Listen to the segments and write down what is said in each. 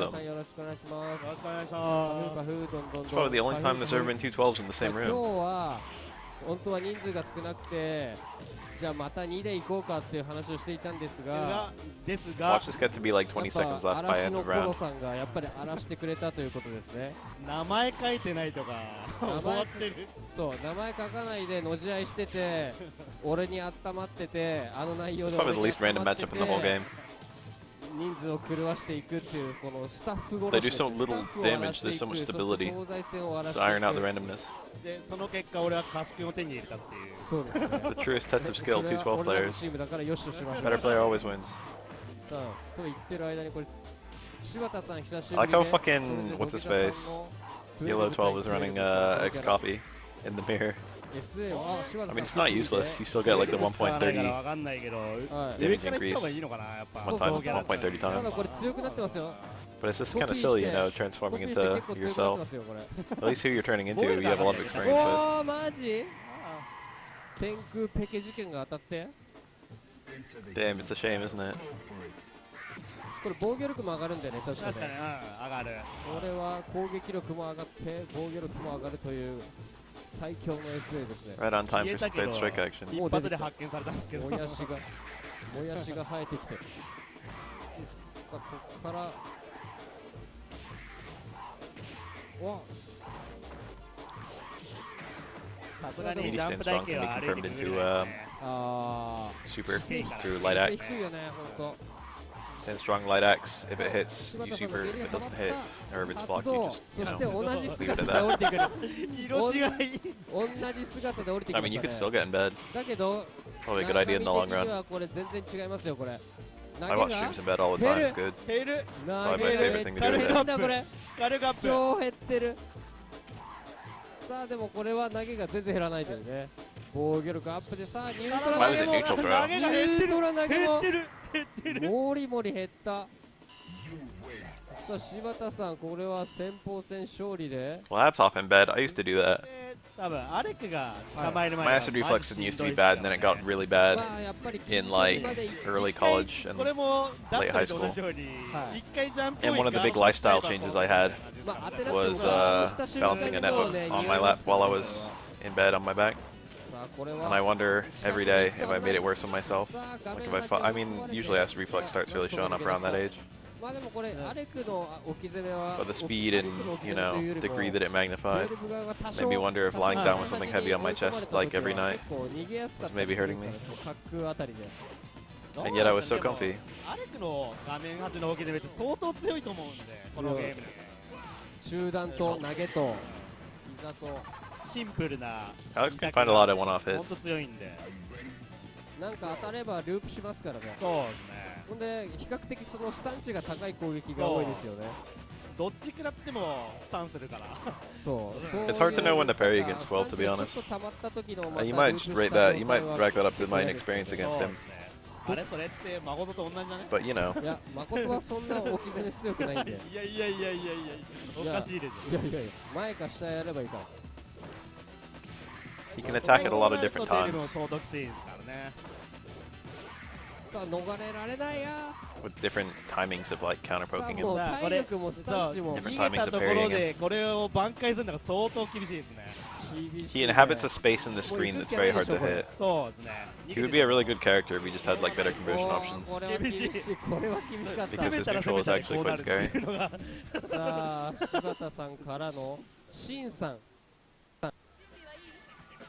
of them. It's probably the only time there's ever been two 12s in the same room. 本当は人数が少なくて、じゃあまた2で行こうかっていう話をしていたんですが、Watch this get to be like 20 seconds left by end of round. 嵐のコロさんがやっぱり荒らしてくれたということですね。名前書いてないとか終わってる。そう、名前書かないでのじ合いしてて、俺に温まってて、あの内容で Probably the least random matchup in the whole game. 人数を狂わしていくっていうこのスタッフ They do so little damage, there's so much stability to iron out the randomness. でその結果俺はカシ君を手に入れたっていう。そうですね。 The truest test of skill, 212 players. だからよしとしましょう。 Better player always wins. さあ、と言ってる間にこれ柴田さん久しぶり I like how fucking what's his face? Yellow 12 is running X copy in the mirror. I mean, it's not useless. You still get like the 1.30 damage increase one time, 1.30 times. But it's just kind of silly, you know, transforming into yourself. At least who you're turning into, you have a lot of experience with. マジ？天空ペケ事件が当たって？ Damn, it's a shame, isn't it? これ防御力も上がるんだよね、確かに。上がる。これは攻撃力も上がって防御力も上がるという最強の SA ですね。 Right on time for third strike action. 一発で発見されたんですけど。もやしが生えてきて。さあ、ここから。さすがに 80 ジャン stand プ strong 台 can 形 be は歩い confirmed てくる into ぐらいですね。super through light axe. 低いよね、本当。 Stand strong light axe. If it hits, you super. If it doesn't hit, or if it's blocked, you just, そ you して know, 同じ leave it 姿 at で降り that. てくる。色違い。同じ姿で降りてき I ま mean, you した could ね。 still get in bed. だけど、 Probably a good idea in the long 中身的に run. はこれ全然違いますよ、これ。 I watch streams in bed all the time. It's good. 減る。 Probably my favorite thing to do in な bed. んだこれ。カルガップ。超減ってる。さあでもこれは投げが全然減らないというね。防御力アップでさあニュートラ Why 投 was げ it も neutral throw? ニュートラ投げも減ってる。もりもり減った。さあ柴田さんこれは先鋒戦勝利で。 Well, that's off in bed. I used to do that. 多分アレクが捕まえる前 My acid reflex didn't used to be bad, and then it got really bad まあやっぱり in like early college and これもダッ late ト high ルと同 school. じようにはい一回ジャンプ And one of the big lifestyle changes I had まあ当てなくても was balancing a netbook on my lap while I was in bed on my back. さあこれ And は I wonder every day if I made it worse on myself. Like if I fought, I mean, usually acid reflex starts really showing up around that age. まあでもこれアレクの置き攻めは But the speed and, you know, degree that it magnified made me wonder if lying down with something heavy on my chest like every night was maybe hurting me. And yet I was so comfy. アレクの画面端の置き攻めって相当強いと思うんでこのゲーム中段と投げと膝とシンプルな Alex can find a lot of one-off 本当 hits. 強いんでなんか当たればループしますからね。そうですねほんで比較的そのスタン値が高い攻撃が多いですよね。どっち食らってもスタンするからそう。 It's hard to know when to parry against 12, to be honest. ちょっと溜まった時のまた You might just rate that, you might rack that up to my inexperience against him. あれそれって誠と同じだね But you know, いや誠はそんな置き攻め強くないんで。いやいやいやいやいやおかしいでしょいやいやいや前か下やればいいから。 he can attack at a lot of different 出るの times 相当きついですからねさあ逃れられないや。 with different timings of like counter さあ poking もう him. 体力もスタン値も Different 逃げ timings た of ところ parrying でこれを挽回するのが相当厳しいですね厳しい He ね inhabits a space in the screen that's very hard to hit. そうですね He would be a really good character if he just had like better conversion おー options. これは厳しい。これは厳しかった Because his control is actually quite scary. さあ柴田さんからのシンさん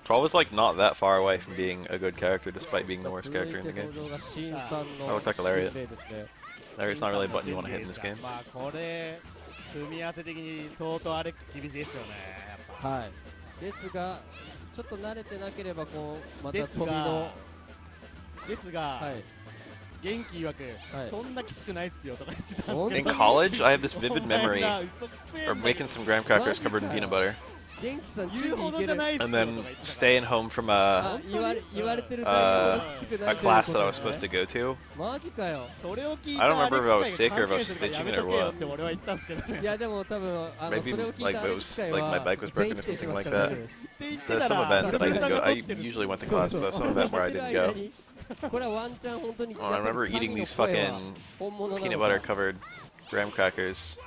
12 is like not that far away from being a good character despite being the worst character in the game. 登場がシンさんの I looked like a lariat. シンレイですね。 Lariat's not really a button you want to hit in this game. まあこれ組み合わせ的に相当あれ厳しいですよねやっぱはい。ですがちょっと慣れてなければこうまたです飛びのですがはい。元気曰くはいそんなきつくないっすよとか言ってたん本です In けど college, I have this vivid お前 memory ら嘘くせえんだ of け making ど some graham crackers covered in peanut butter 元気さん言うほどじゃないっすよ and とか then 言ってたから staying home from あ言われてるタイミングがきつくな a るという class こ that と I ね was supposed to go to. マジかよ。それを聞い I た don't remember if I was アレックス sick or if I 関 was 係 just 者が itching や it め or とけよ what. って俺は言ったんですけどねいやでも多分Maybe それを聞い like た it 機 was 会 like は my bike was 全 broken 否 or 定し something ます like から that. ね。って言って There's た some ら event that I didn't go. I usually went to class, but some event where I didn't go. これはワンチャン本当に Oh, I remember eating these fucking 本物なの peanut か butter covered graham crackers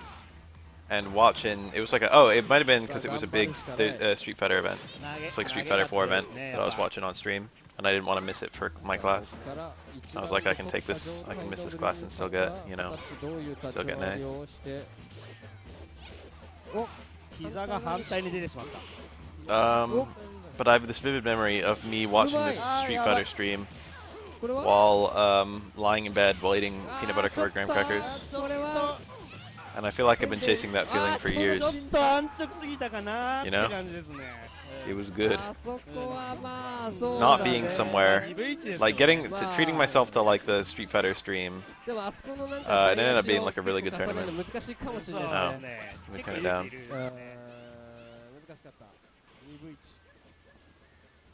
and watching. It was like it might have been because it was a big Street Fighter event. It's like Street Fighter 4 event that I was watching on stream, and I didn't want to miss it for my class. I was like, I can take this, I can miss this class and still get, you know, still get an A. But I have this vivid memory of me watching this Street Fighter stream while lying in bed while eating peanut butter covered graham crackers. And I feel like I've been chasing that feeling for years. You know? It was good. Not being somewhere, like treating myself to like the Street Fighter stream. It ended up being like a really good tournament. No, let me turn it down.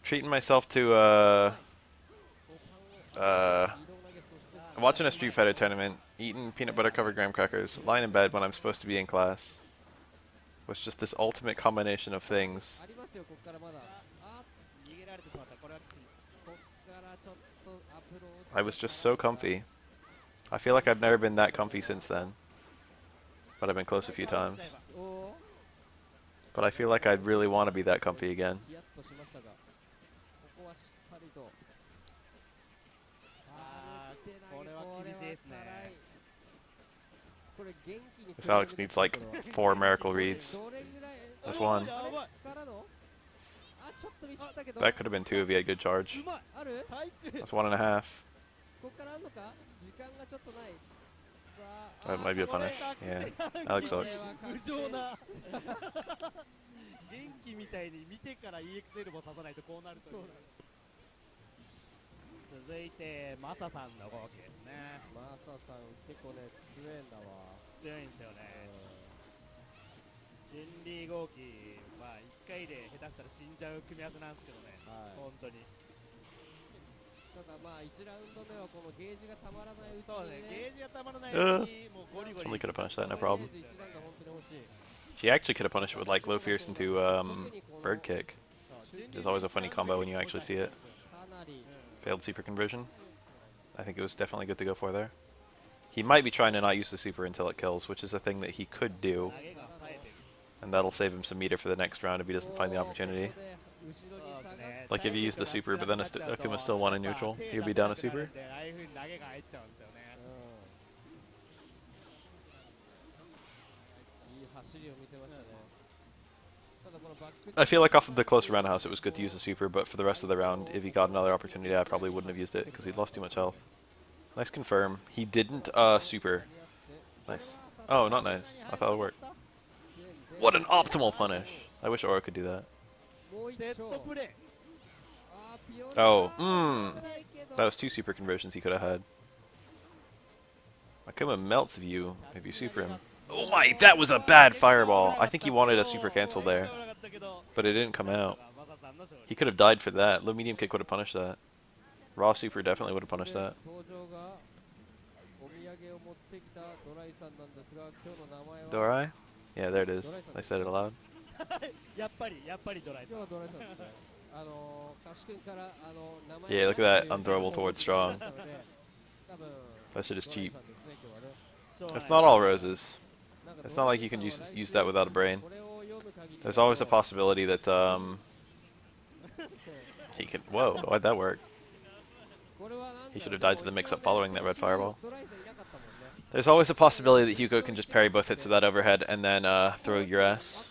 Treating myself to watching a Street Fighter tournament, eating peanut butter covered graham crackers, lying in bed when I'm supposed to be in class, was just this ultimate combination of things. I was just so comfy. I feel like I've never been that comfy since then, but I've been close a few times. But I feel like I'd really want to be that comfy again. This Alex needs like 4 miracle reads. That's 1. That could have been 2 if he had good charge. That's 1.5. That might be a punish. Yeah, Alex sucks. 続いてマサさんの号機ですね。マサさん結構ね強いんだわ。強いんですよね。人力号機まあ1回で下手したら死んじゃう組み合わせなんですけどね。本当に。ただまあ1ラウンド目はこのゲージがたまらないうちにね。そうね。ゲージがたまらないうちにもうゴリゴリ。Somebody could have punished that, no problem. She actually could have punished it with like low fierce into bird kick. There's always a funny combo when you actually see it. Failed super conversion. I think it was definitely good to go for there. He might be trying to not use the super until it kills, which is a thing that he could do. And that'll save him some meter for the next round if he doesn't find the opportunity. Like if you use the super, but then Akuma still won in neutral, he would be down a super. I feel like off of the close roundhouse it was good to use a super, but for the rest of the round, if he got another opportunity, I probably wouldn't have used it because he'd lost too much health. Nice confirm. He didn't super. Nice. Oh, not nice. I thought it worked. What an optimal punish. I wish Aura could do that. Oh, that was 2 super conversions he could have had. Akuma melts if you super him. Oh my, that was a bad fireball. I think he wanted a super cancel there, but it didn't come out. He could have died for that. Low medium kick would have punished that. Raw super definitely would have punished that. Dorai? Yeah, there it is. I said it aloud. Yeah, look at that unthrowable towards strong. That shit is cheap. It's not all roses. It's not like you can use that without a brain. There's always a possibility that he can. Whoa, why'd that work? He should have died to the mix-up following that red fireball. There's always a possibility that Hugo can just parry both hits of that overhead and then throw your ass.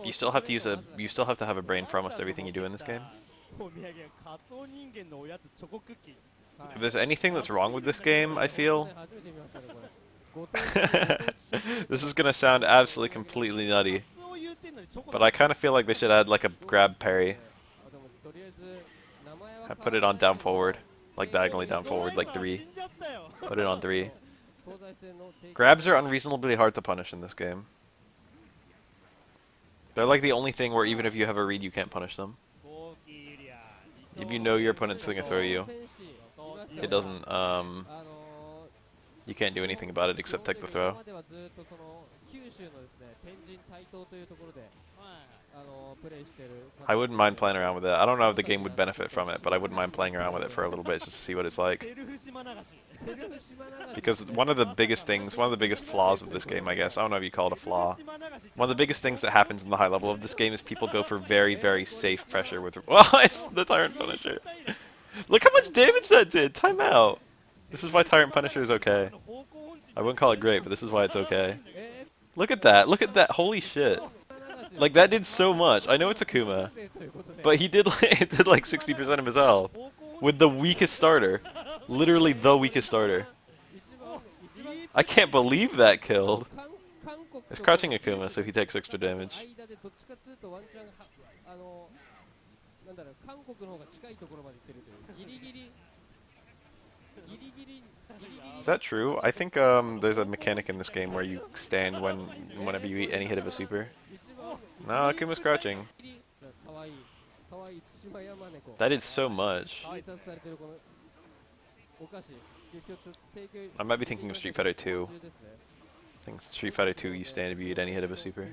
You still have to use a. You still have to have a brain for almost everything you do in this game. If there's anything that's wrong with this game, I feel this is gonna sound absolutely completely nutty, but I kind of feel like they should add like a grab parry. I put it on down forward, like diagonally down forward, like 3. Put it on 3. Grabs are unreasonably hard to punish in this game. They're like the only thing where even if you have a read, you can't punish them. If you know your opponent's gonna throw you, it doesn't, you can't do anything about it except take the throw. I wouldn't mind playing around with it. I don't know if the game would benefit from it, but I wouldn't mind playing around with it for a little bit just to see what it's like. Because one of the biggest things, one of the biggest flaws of this game, I guess, I don't know if you call it a flaw, one of the biggest things that happens in the high level of this game is people go for very, very safe pressure with... Well, it's the Tyrant Punisher. Look how much damage that did! Time out! This is why Tyrant Punisher is okay. I wouldn't call it great, but this is why it's okay. Look at that! Look at that! Holy shit! Like, that did so much. I know it's Akuma, but he did it did like 60% of his health with the weakest starter. Literally the weakest starter. I can't believe that killed. It's crouching Akuma, so he takes extra damage. Is that true? I think there's a mechanic in this game where you stand whenever you eat any hit of a super. No, Akuma's crouching. That did so much. I might be thinking of Street Fighter 2. I think Street Fighter 2 you stand if you eat any hit of a super.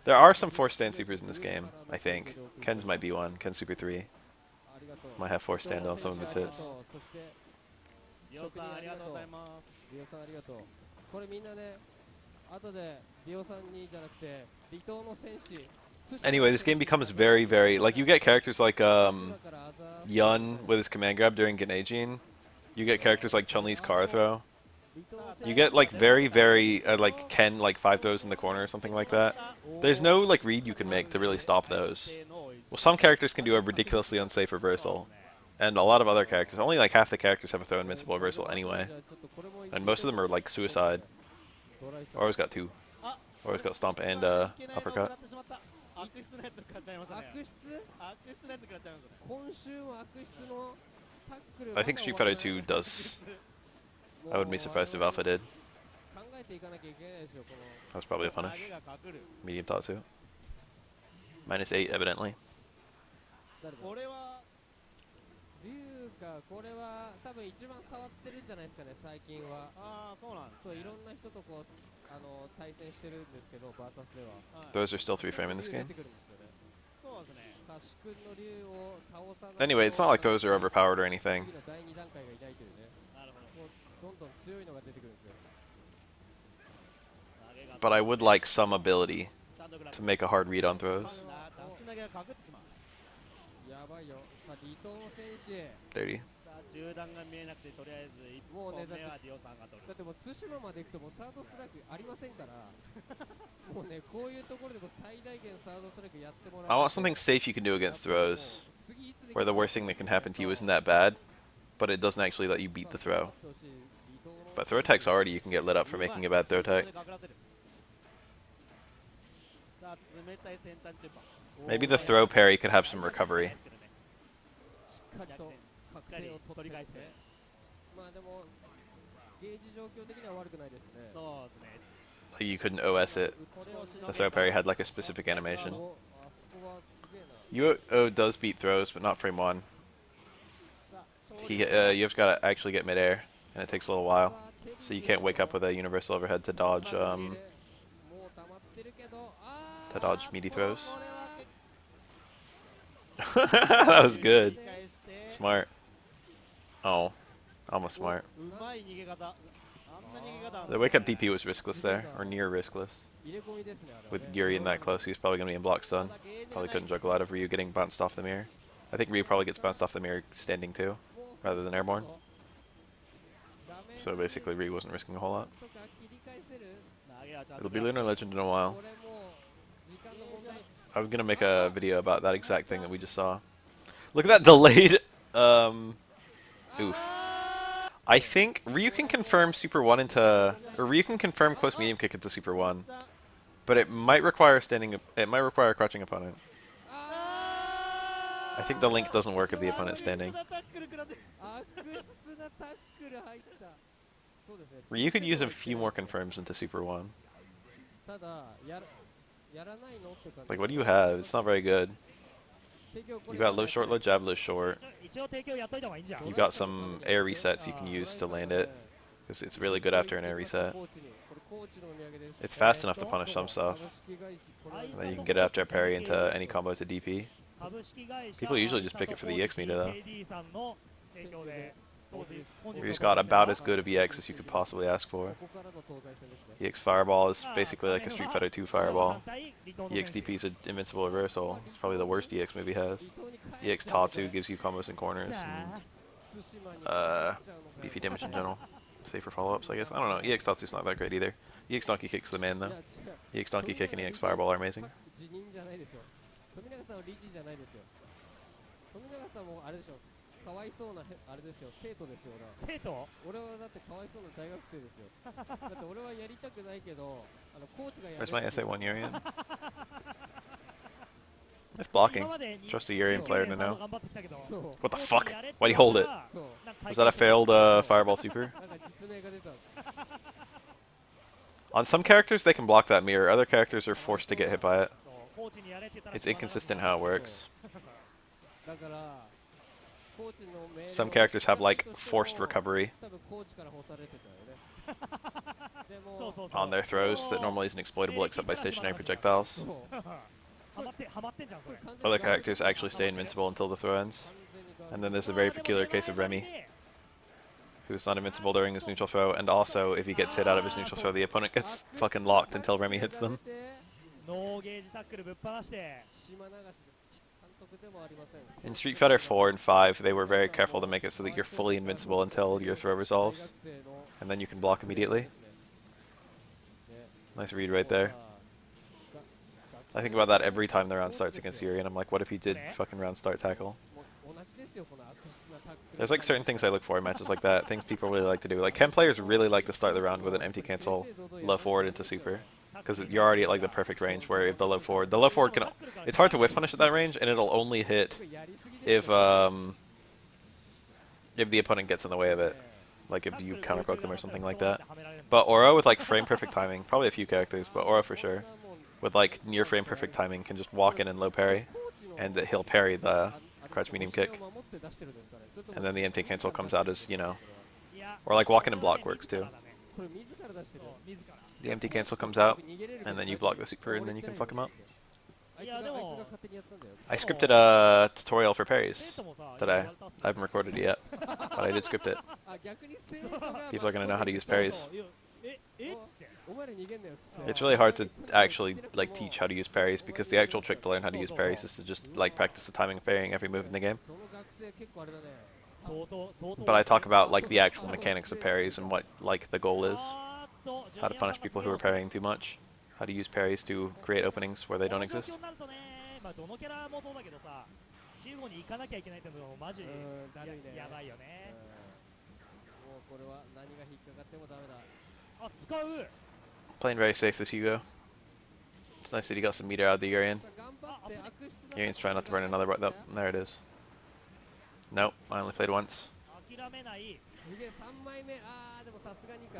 There are some 4 stand supers in this game, I think. Ken's might be one. Ken's Super 3 might have 4 stand on some of its hits. Anyway, this game becomes very, very... Like, you get characters like Yun with his command grab during Genei-jin. You get characters like Chun-Li's car throw. You get, like, very, very... like, Ken, like, 5 throws in the corner or something like that. There's no, like, read you can make to really stop those. Well, some characters can do a ridiculously unsafe reversal. And a lot of other characters, only like half the characters have a throw invincible reversal anyway. And most of them are like suicide. Ora's got 2. Ora's got stomp and uppercut. I think Street Fighter 2 does. I wouldn't be surprised if Alpha did. That's probably a punish. Medium Tatsu. -8 evidently. これは多分一番触ってるんじゃないですかね最近は。ああそうなんです。そういろんな人とこう対戦してるんですけどバーサスでは。Those are still 3-frame in this game. Anyway, it's not like those are overpowered or anything. But I would like some ability to make a hard read on throws. Dirty. I want something safe you can do against throws, where the worst thing that can happen to you isn't that bad, but it doesn't actually let you beat the throw. But throw tech's already you can get lit up for making a bad throw tech. Maybe the throw parry could have some recovery. Like you couldn't OS it. The throw parry had like a specific animation. UO does beat throws, but not frame 1. You've got to actually get midair, and it takes a little while. So you can't wake up with a universal overhead to dodge meaty throws. That was good. Smart. Oh, almost smart. The wake up DP was riskless there, or near riskless. With Yuri in that close, he was probably going to be in block stun. Probably couldn't juggle out of Ryu getting bounced off the mirror. I think Ryu probably gets bounced off the mirror standing too, rather than airborne. So basically Ryu wasn't risking a whole lot. It'll be Lunar Legend in a while. I was going to make a video about that exact thing that we just saw. Look at that delayed... oof. I think Ryu can confirm Super 1 into... Or Ryu can confirm close medium kick into Super 1. But it might require standing... It might require a crouching opponent. I think the link doesn't work if the opponent's standing. Ryu could use a few more confirms into Super 1. Like, what do you have? It's not very good. You got low short, low jab, low short. You got some air resets you can use to land it. because it's really good after an air reset. It's fast enough to punish some stuff. And then you can get it after a parry into any combo to DP. People usually just pick it for the EX meter though. You just got about as good of EX as you could possibly ask for. EX Fireball is basically like a Street Fighter 2 Fireball. EX DP is an invincible reversal. It's probably the worst EX move he has. EX Tatsu gives you combos in corners. And, beefy damage in general. Safer follow-ups, I guess. I don't know. EX Tatsu's not that great either. EX Donkey Kick's the man though. EX Donkey Kick and EX Fireball are amazing. Where's my SA1 Urian? Nice blocking. Trust a Urian player to know. What the fuck? Why'd he hold it? Was that a failed Fireball Super? On some characters, they can block that mirror. Other characters are forced to get hit by it. It's inconsistent how it works. Some characters have like forced recovery on their throws that normally isn't exploitable except by stationary projectiles. Other characters actually stay invincible until the throw ends. And then there's the very peculiar case of Remy, who's not invincible during his neutral throw, and also if he gets hit out of his neutral throw, the opponent gets fucking locked until Remy hits them. In Street Fighter 4 and 5, they were very careful to make it so that you're fully invincible until your throw resolves, and then you can block immediately. Nice read right there. I think about that every time the round starts against Yuri, and I'm like, what if he did fucking round start tackle? There's like certain things I look for in matches like that, things people really like to do. Like Chem players really like to start the round with an empty cancel low forward into super, because you're already at like the perfect range where if the low forward can, it's hard to whiff punish at that range, and it'll only hit if the opponent gets in the way of it, like if you counter poke them or something like that. But Aura with like frame perfect timing, probably a few characters, but Aura for sure, with like near frame perfect timing can just walk in and low parry, and he'll parry the crouch medium kick, and then the empty cancel comes out as, you know, or like walk in and block works too. The empty cancel comes out, and then you block the super, and then you can fuck him up. I scripted a tutorial for parries today. I haven't recorded it yet, but I did script it. People are going to know how to use parries. It's really hard to actually like teach how to use parries, because the actual trick to learn how to use parries is to just like practice the timing of parrying every move in the game. But I talk about like the actual mechanics of parries and what like the goal is. How to punish people who are parrying too much. How to use parries to create openings where they don't exist. Playing very safe this Hugo. It's nice that he got some meter out of the Urian. Urian's trying not to burn another, but there it is. Nope, I only played once.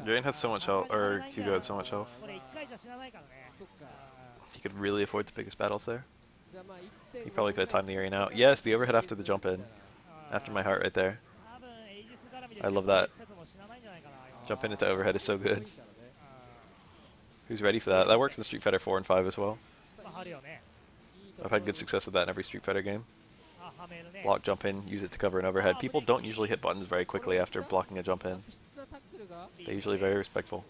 Urian has so much health, or Hugo had so much health. He could really afford to pick his battles there. He probably could have timed the Urian out. Yes, the overhead after the jump in. After my heart right there. I love that. Jump in into overhead is so good. Who's ready for that? That works in Street Fighter 4 and 5 as well. I've had good success with that in every Street Fighter game. Block jump in, use it to cover an overhead. People don't usually hit buttons very quickly after blocking a jump in. They're usually very respectful.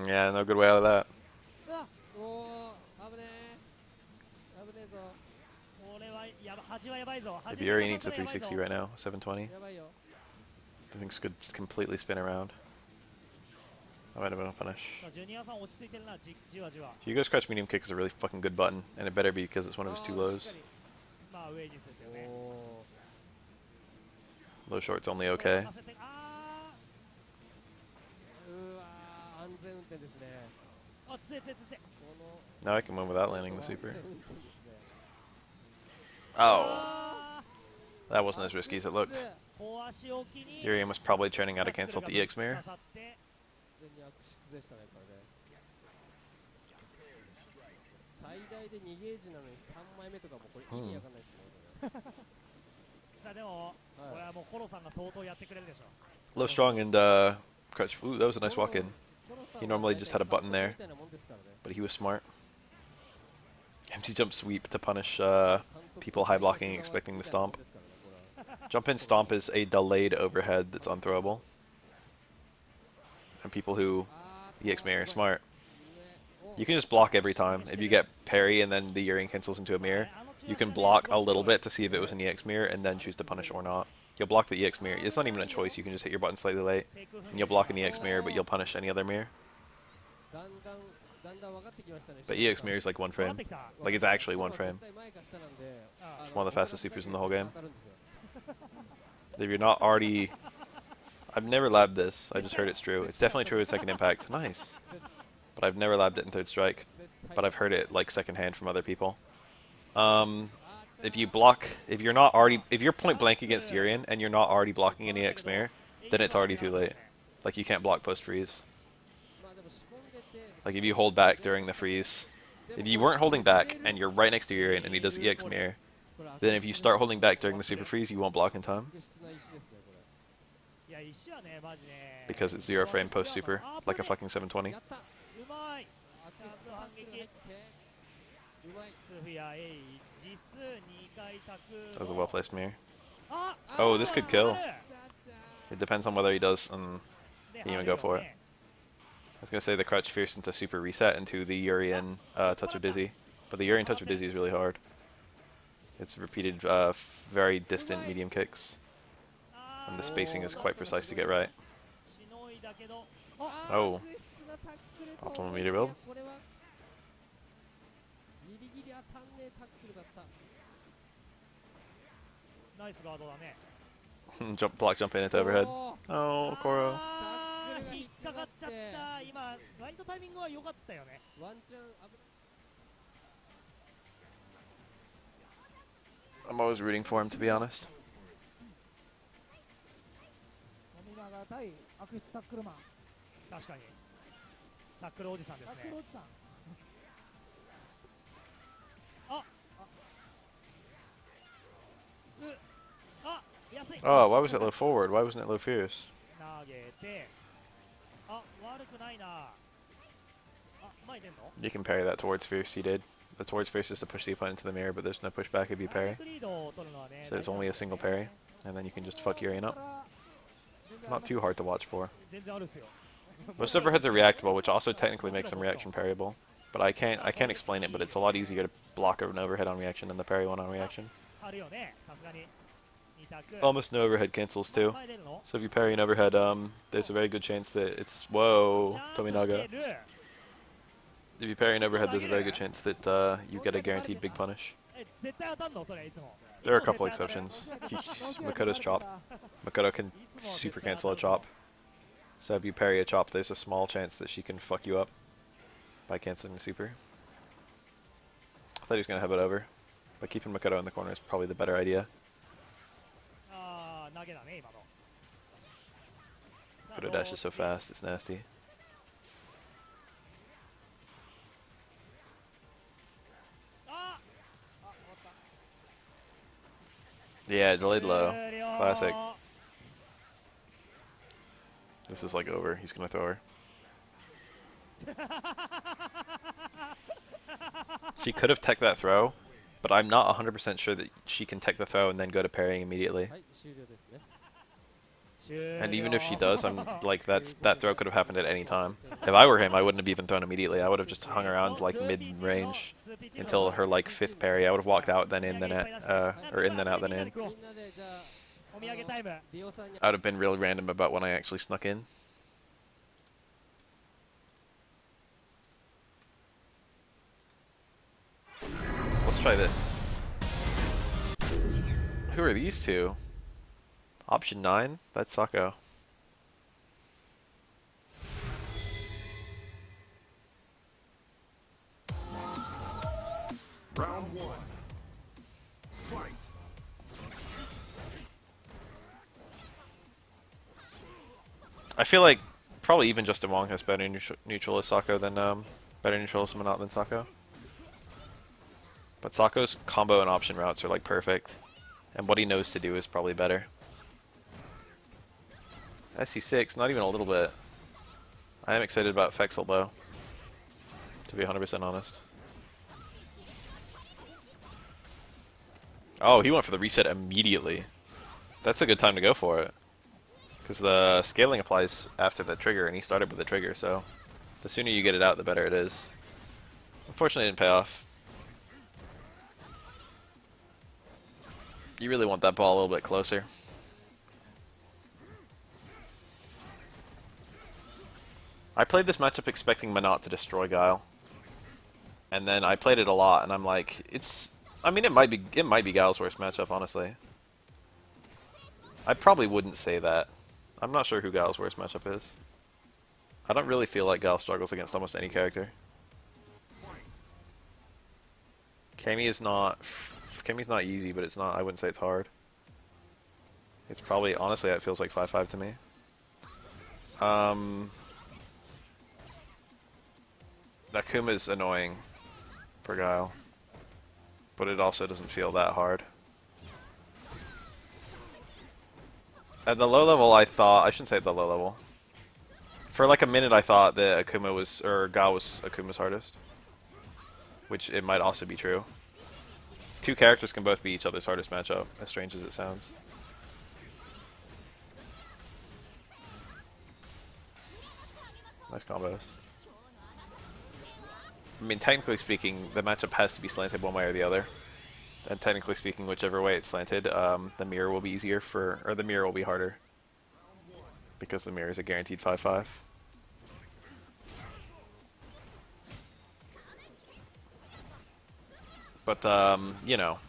Yeah, no good way out of that. If Yuri needs a 360 right now, 720. The things could completely spin around. I might have been a punish. Hugo's crouch medium kick is a really fucking good button, and it better be because it's one of his two lows. Low short's only okay. Now I can win without landing the super. Oh. That wasn't as risky as it looked. Urian was probably churning out a cancel at the EX mirror. Low strong and crutch. Ooh, that was a nice walk in. He normally just had a button there, but he was smart. Empty jump sweep to punish people high blocking expecting the stomp. Jump in stomp is a delayed overhead that's unthrowable. And people who EX mirror, smart. You can just block every time. If you get parry and then the Urian cancels into a mirror, you can block a little bit to see if it was an EX mirror and then choose to punish or not. You'll block the EX mirror. It's not even a choice. You can just hit your button slightly late and you'll block an EX mirror, but you'll punish any other mirror. But EX mirror is like 1 frame. Like, it's actually 1 frame. It's one of the fastest supers in the whole game. If you're not already... I've never labbed this. I just heard it's true. It's definitely true at second impact. Nice. But I've never labbed it in third strike. But I've heard it like secondhand from other people. If you block... If you're point blank against Urian and you're not already blocking an EX mirror, then it's already too late. Like, you can't block post freeze. Like, if you hold back during the freeze, if you weren't holding back and you're right next to Urian and he does EX mirror, then if you start holding back during the super freeze, you won't block in time. Because it's 0 frame post super, like a fucking 720. That was a well placed mirror. Oh, this could kill. It depends on whether he does even go for it. I was going to say the crutch fierce into super reset into the Urian touch of dizzy. But the Urian touch of dizzy is really hard. It's repeated very distant medium kicks. And the spacing is quite precise to get right. Oh. Optimal meter build. Block jump in into overhead. Oh, Koro. I'm always rooting for him, to be honest. Oh, why was it low forward? Why wasn't it low fierce? You can parry that towards fierce, he did. The towards fierce is to push the opponent into the mirror, but there's no pushback if you parry. So it's only a single parry, and then you can just fuck Urian up. Not too hard to watch for. Most overheads are reactable, which also technically makes them reaction parryable. But I can't explain it, but it's a lot easier to block an overhead on reaction than the parry one on reaction. Almost no overhead cancels too. So if you parry an overhead, there's a very good chance that it's... Whoa, Tominaga. If you parry an overhead, there's a very good chance that you get a guaranteed big punish. There are a couple exceptions. Makoto's chop. Makoto can super cancel a chop. So if you parry a chop, there's a small chance that she can fuck you up by canceling the super. I thought he was going to have it over, but keeping Makoto in the corner is probably the better idea. Makoto dash is so fast, it's nasty. Yeah, delayed low. Classic. This is like over. He's going to throw her. She could have teched that throw, but I'm not 100% sure that she can tech the throw and then go to parrying immediately. And even if she does, I'm like that throw could have happened at any time. If I were him, I wouldn't have even thrown immediately. I would have just hung around like mid-range until her like 5th parry. I would have walked out, then in, then out, or in, then out, then in. I would have been real random about when I actually snuck in. Let's try this. Who are these two? Option 9? That's Sako. Round 1. Fight. I feel like probably even Justin Wong has better neutral as Sako than better neutral as Manat than Sako. But Sako's combo and option routes are like perfect. And what he knows to do is probably better. SC6, not even a little bit. I am excited about Fexel though, to be 100% honest. Oh, he went for the reset immediately. That's a good time to go for it. Because the scaling applies after the trigger, and he started with the trigger, so the sooner you get it out, the better it is. Unfortunately, it didn't pay off. You really want that ball a little bit closer. I played this matchup expecting Manat to destroy Guile. And then I played it a lot, and I'm like, I mean, it might be Guile's worst matchup, honestly. I probably wouldn't say that. I'm not sure who Guile's worst matchup is. I don't really feel like Guile struggles against almost any character. Kami's not easy, but it's not. I wouldn't say it's hard. It's probably, honestly, it feels like 5-5 to me. Akuma's annoying for Guile, but it also doesn't feel that hard. At the low level, I shouldn't say at the low level. For like a minute, I thought that Guile was Akuma's hardest, which it might also be true. Two characters can both be each other's hardest matchup, as strange as it sounds. Nice combos. I mean, technically speaking, the matchup has to be slanted one way or the other. And technically speaking, whichever way it's slanted, the mirror will be easier or the mirror will be harder. Because the mirror is a guaranteed 5-5. But, you know,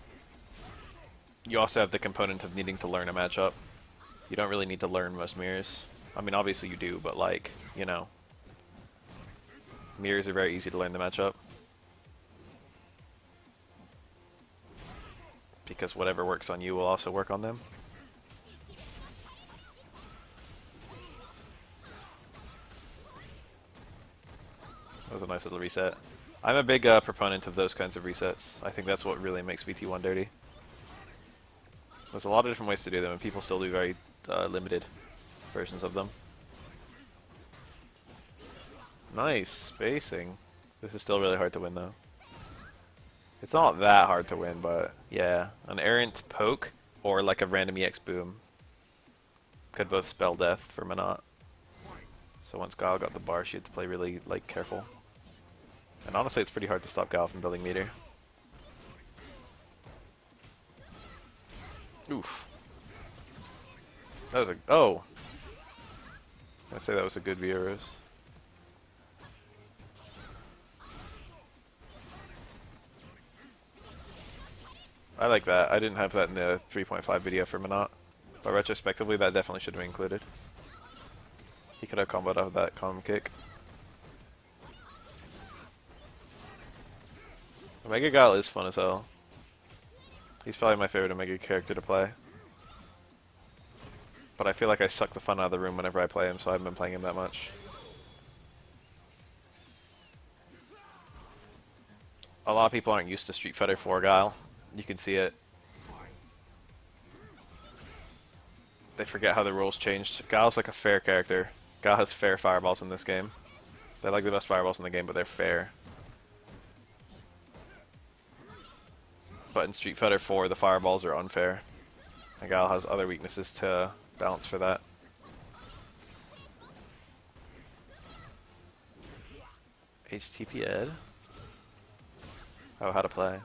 you also have the component of needing to learn a matchup. You don't really need to learn most mirrors. I mean, obviously you do, but like, you know, mirrors are very easy to learn the matchup. Because whatever works on you will also work on them. That was a nice little reset. I'm a big proponent of those kinds of resets. I think that's what really makes VT1 dirty. There's a lot of different ways to do them, and people still do very limited versions of them. Nice spacing. This is still really hard to win, though. It's not that hard to win, but yeah. An errant poke or like a random EX boom could both spell death for Manat. So once Guile got the bar, she had to play really like careful. And honestly, it's pretty hard to stop Guile from building meter. Oof. That was a... Oh! I'd say that was a good Vieros. I like that. I didn't have that in the 3.5 video for Manat. But retrospectively, that definitely should have been included. He could have comboed out of that column kick. Omega Guile is fun as hell. He's probably my favorite Omega character to play. But I feel like I suck the fun out of the room whenever I play him, so I haven't been playing him that much. A lot of people aren't used to Street Fighter 4 Guile. You can see it. They forget how the rules changed. Guile's like a fair character. Guile has fair fireballs in this game. They're like the best fireballs in the game, but they're fair. But in Street Fighter 4, the fireballs are unfair. And Guile has other weaknesses to balance for that. HTTP Ed? Oh, how to play.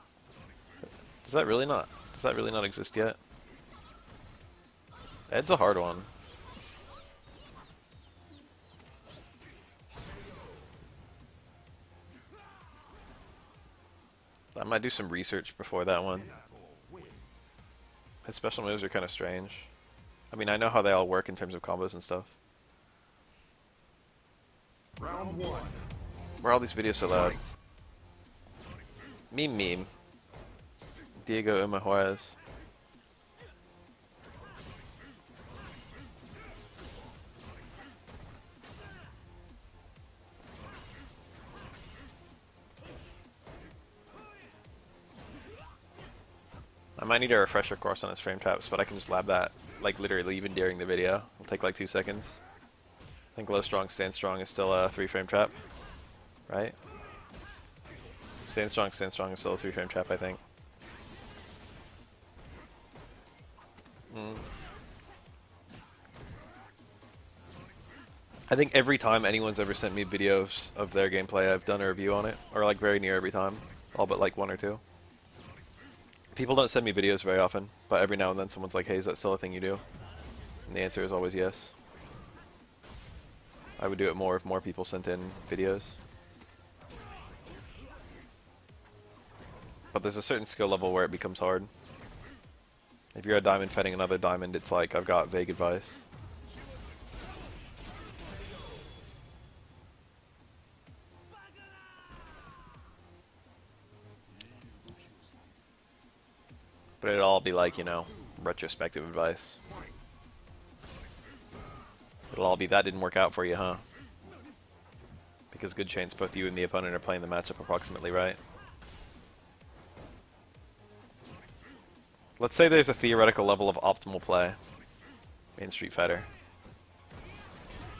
Does that really not exist yet? Ed's a hard one. I might do some research before that one. His special moves are kind of strange. I mean, I know how they all work in terms of combos and stuff. Round one. Why are all these videos so loud? Meme. Diego Uma Juarez. might need a refresher course on his frame traps, but I can just lab that, like, literally even during the video. It'll take like 2 seconds. I think low strong, stand strong is still a 3-frame trap, right? Stand strong is still a 3-frame trap, I think. I think every time anyone's ever sent me videos of their gameplay, I've done a review on it, or like very near every time, all but like 1 or 2. People don't send me videos very often, but every now and then someone's like, hey, is that still a thing you do? And the answer is always yes. I would do it more if more people sent in videos. But there's a certain skill level where it becomes hard. If you're a diamond fighting another diamond, it's like, I've got vague advice. But it'll all be like, you know, retrospective advice. It'll all be, that didn't work out for you, huh? Because good chance both you and the opponent are playing the matchup approximately right. Let's say there's a theoretical level of optimal play in Street Fighter.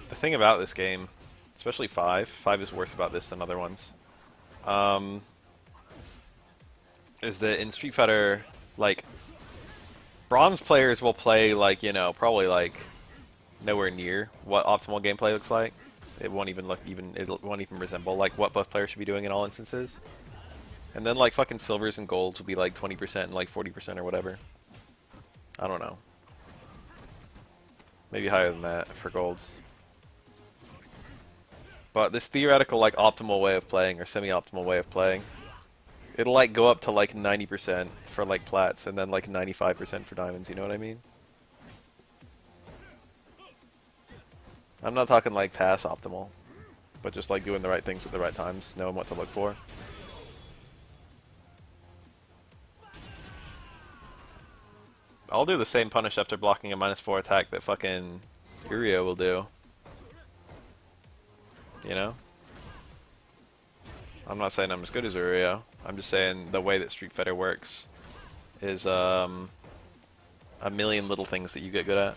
The thing about this game, especially 5 is worse about this than other ones, is that in Street Fighter, like, bronze players will play, like, you know, probably, like, nowhere near what optimal gameplay looks like. It won't even resemble, like, what both players should be doing in all instances. And then, like, fucking silvers and golds will be, like, 20% and, like, 40% or whatever. I don't know. Maybe higher than that for golds. But this theoretical, like, optimal way of playing, or semi-optimal way of playing, it'll, like, go up to, like, 90% for, like, plats, and then, like, 95% for diamonds, you know what I mean? I'm not talking, like, TAS optimal, but just, like, doing the right things at the right times, knowing what to look for. I'll do the same punish after blocking a -4 attack that fucking Uriel will do. You know? I'm not saying I'm as good as Uriel. I'm just saying the way that Street Fighter works is a million little things that you get good at.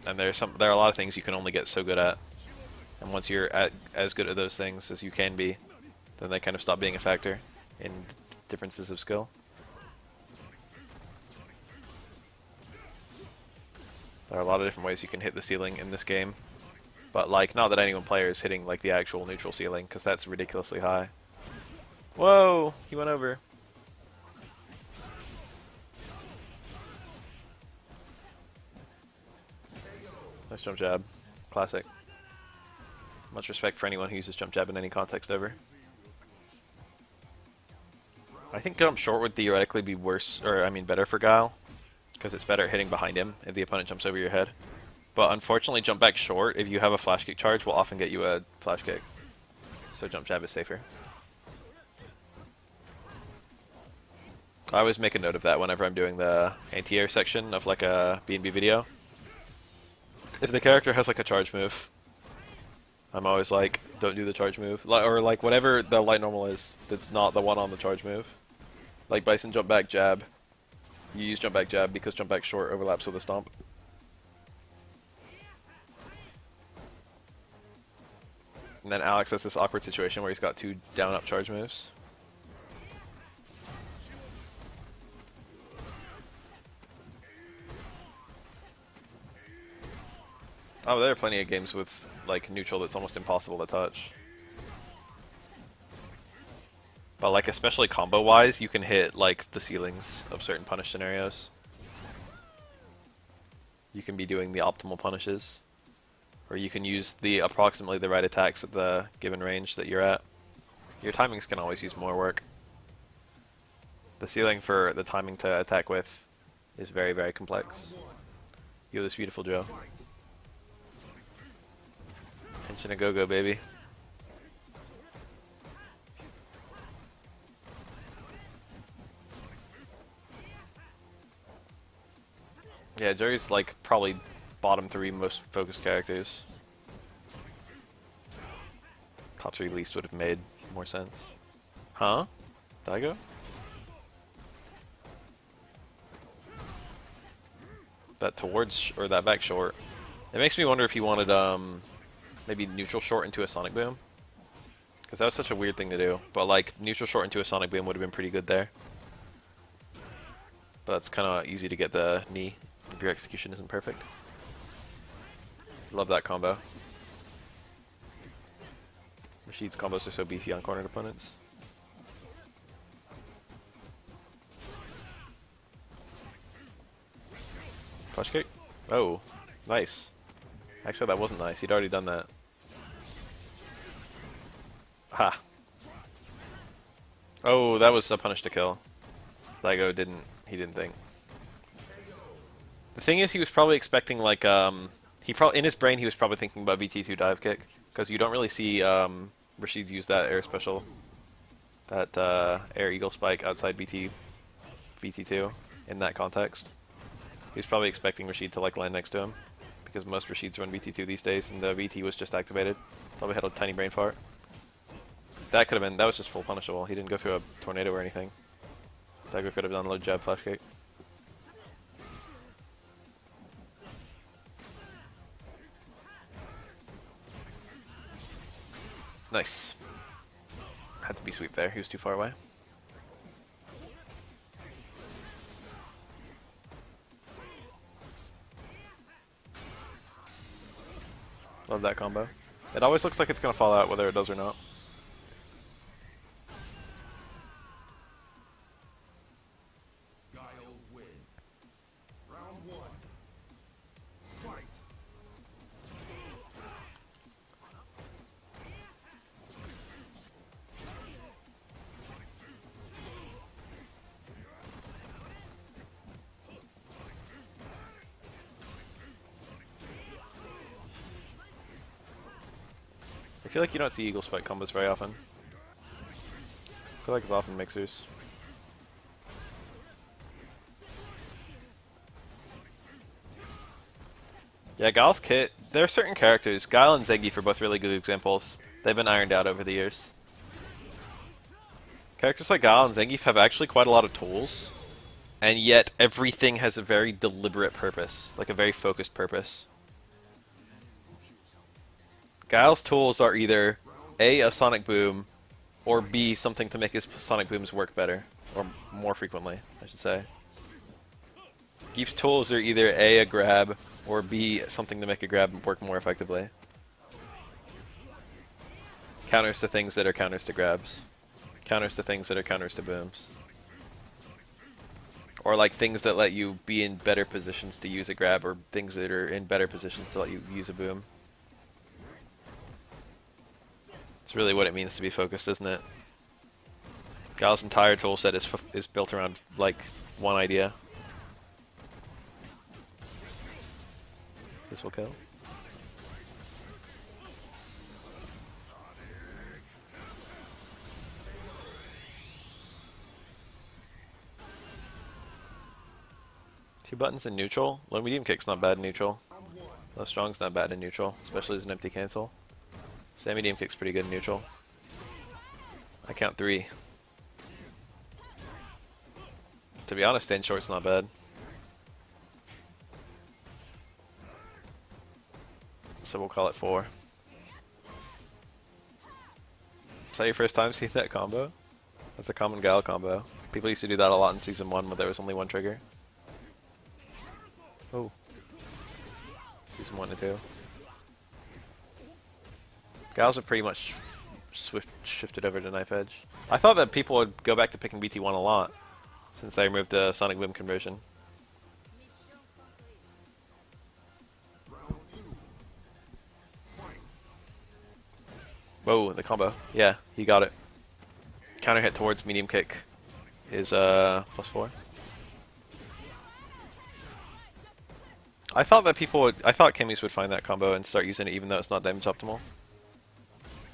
And there are a lot of things you can only get so good at. And once you're as good at those things as you can be, then they kind of stop being a factor in differences of skill. There are a lot of different ways you can hit the ceiling in this game. But, like, not that any one player is hitting, like, the actual neutral ceiling, because that's ridiculously high. Whoa! He went over. Nice jump jab. Classic. Much respect for anyone who uses jump jab in any context ever. I think jump short would theoretically be worse, or I mean better for Guile, because it's better at hitting behind him if the opponent jumps over your head. But unfortunately, jump back short, if you have a flash kick charge, will often get you a flash kick. So jump jab is safer. I always make a note of that whenever I'm doing the anti-air section of like a B&B video. If the character has like a charge move, I'm always like, don't do the charge move. Or like whatever the light normal is that's not the one on the charge move. Like Bison jump back jab. You use jump back jab because jump back short overlaps with a stomp. And then Alex has this awkward situation where he's got 2 down-up charge moves. Oh, there are plenty of games with, like, neutral that's almost impossible to touch. But, like, especially combo-wise, you can hit, like, the ceilings of certain punish scenarios. You can be doing the optimal punishes. Or you can use the approximately the right attacks at the given range that you're at. Your timings can always use more work. The ceiling for the timing to attack with is very, very complex. You have this beautiful Joe. Henshin a go-go, baby. Yeah, Jerry's like probably bottom 3 most focused characters. Top 3 least would have made more sense. Huh? Daigo? that towards, or that back short. It makes me wonder if he wanted maybe neutral short into a Sonic Boom. Because that was such a weird thing to do. But like, neutral short into a Sonic Boom would have been pretty good there. But that's kind of easy to get the knee if your execution isn't perfect. Love that combo. Rashid's combos are so beefy on cornered opponents. Flash kick. Oh, nice. Actually, that wasn't nice. He'd already done that. Ha. Oh, that was a punish to kill. Lego didn't. He didn't think. The thing is, he was probably expecting like in his brain he was probably thinking about VT2 dive kick, because you don't really see Rashid's use that air special, that air eagle spike outside VT2 in that context. He was probably expecting Rashid to like land next to him, because most Rashids run VT2 these days, and the VT was just activated. Probably had a tiny brain fart. That could have been. That was just full punishable. He didn't go through a tornado or anything. Dagger could have done a low jab flash kick. Nice. Had to be sweep there. He was too far away. Love that combo. It always looks like it's going to fall out whether it does or not. I feel like you don't see Eagle Spike combos very often. I feel like it's often mixers. Yeah, Guile's kit, there are certain characters, Guile and Zangief are both really good examples. They've been ironed out over the years. Characters like Guile and Zangief have actually quite a lot of tools, and yet everything has a very deliberate purpose, like a very focused purpose. Guile's tools are either A, Sonic Boom, or B, something to make his Sonic Booms work better, or more frequently, I should say. Geef's tools are either A, a grab, or B, something to make a grab work more effectively. Counters to things that are counters to grabs. Counters to things that are counters to booms. Or like things that let you be in better positions to use a grab, or things that are in better positions to let you use a boom. It's really what it means to be focused, isn't it? Guile's entire toolset is built around, like, one idea. This will kill. Two buttons in neutral. Low medium kick's not bad in neutral. Low strong's not bad in neutral, especially as an empty cancel. Sam medium kick's pretty good in neutral. I count 3. To be honest, stand short's not bad. So we'll call it 4. Is that your first time seeing that combo? That's a common Guile combo. People used to do that a lot in Season 1 when there was only one trigger. Oh. Season 1 to 2. Guiles have pretty much shifted over to Knife Edge. I thought that people would go back to picking BT1 a lot, since they removed the Sonic Boom conversion. Whoa, the combo. Yeah, he got it. Counter hit towards medium kick is +4. I thought that I thought Kimmy's would find that combo and start using it even though it's not damage optimal.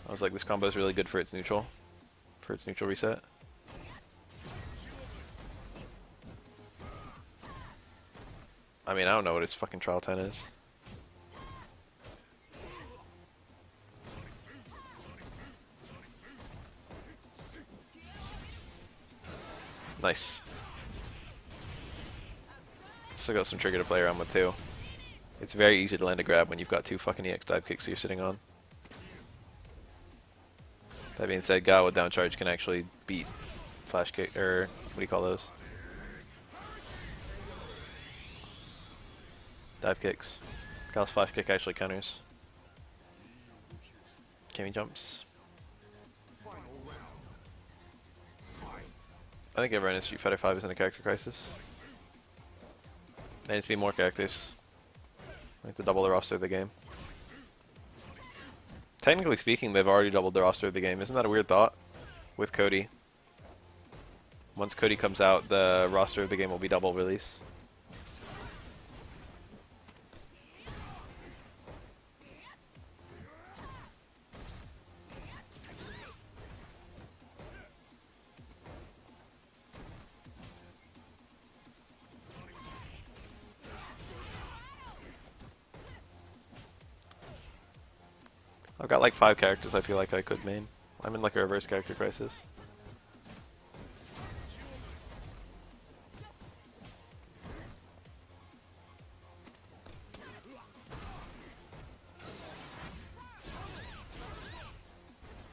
I was like, this combo is really good for its neutral reset. I mean, I don't know what its fucking trial 10 is. Nice. still got some trigger to play around with too. It's very easy to land a grab when you've got 2 fucking EX dive kicks you're sitting on. That being said, Gao with down charge can actually beat flash kick, or what do you call those? Dive kicks. Gao's flash kick actually counters. Cammy jumps. I think everyone in Street Fighter 5 is in a character crisis. There needs to be more characters. Like to double the roster of the game. Technically speaking, they've already doubled the roster of the game. Isn't that a weird thought? With Cody. Once Cody comes out, the roster of the game will be double release. I've got like 5 characters I feel like I could main. I'm in like a reverse character crisis.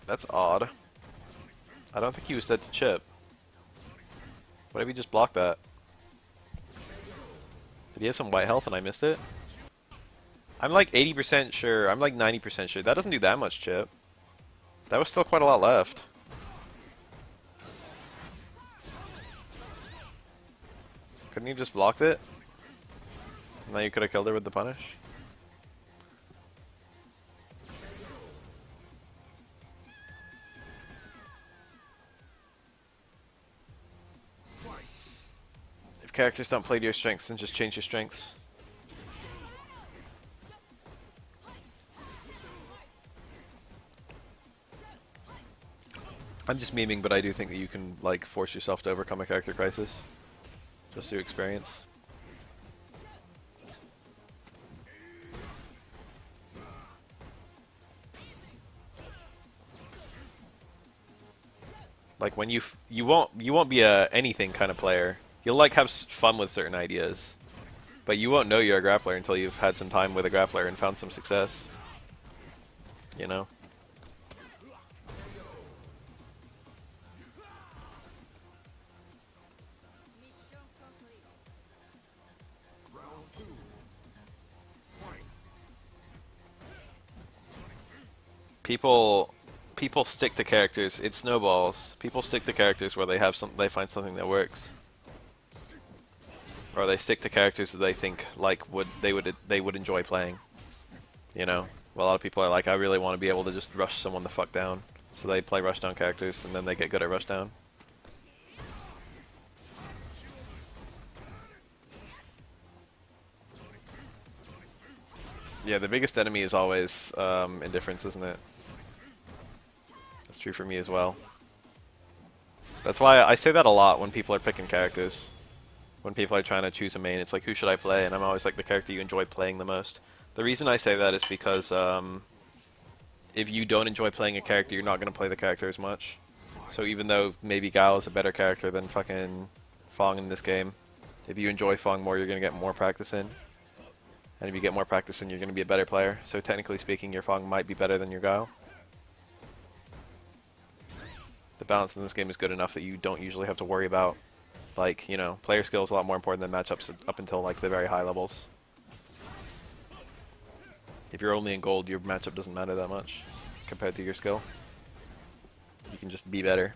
That's odd. I don't think he was dead to chip. What if he just blocked that? Did he have some white health and I missed it? I'm like 80% sure, I'm like 90% sure. That doesn't do that much chip. That was still quite a lot left. Couldn't you just blocked it? And then you could have killed her with the punish? If characters don't play to your strengths, then just change your strengths. I'm just memeing, but I do think that you can like force yourself to overcome a character crisis just through experience. Like when you won't be a anything kind of player. You'll like have fun with certain ideas, but you won't know you're a grappler until you've had some time with a grappler and found some success. You know. People stick to characters. It snowballs. People stick to characters where they find something that works, or they stick to characters that they think like they would enjoy playing. You know, well, a lot of people are like, I really want to be able to just rush someone the fuck down, so they play rushdown characters, and then they get good at rushdown. Yeah, the biggest enemy is always indifference, isn't it? That's true for me as well. That's why I say that a lot when people are picking characters. When people are trying to choose a main, it's like, who should I play? And I'm always like, the character you enjoy playing the most. The reason I say that is because if you don't enjoy playing a character, you're not going to play the character as much. So even though maybe Gao is a better character than fucking Fong in this game, if you enjoy Fong more, you're going to get more practice in. And if you get more practice in, you're going to be a better player. So technically speaking, your Fong might be better than your Gao. The balance in this game is good enough that you don't usually have to worry about, like, you know, player skill is a lot more important than matchups up until like the very high levels. If you're only in gold, your matchup doesn't matter that much compared to your skill. You can just be better,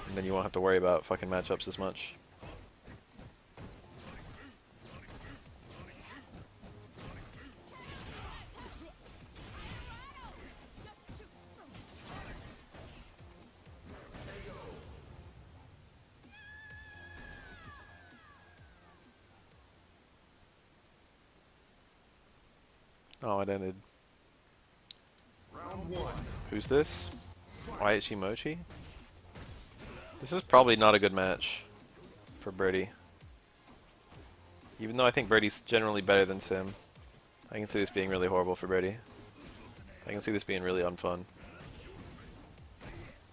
and then you won't have to worry about fucking matchups as much. Oh, it ended. Round 1. Who's this? Waichi Mochi? This is probably not a good match for Birdie. Even though I think Birdie's generally better than Sim, I can see this being really horrible for Birdie. I can see this being really unfun.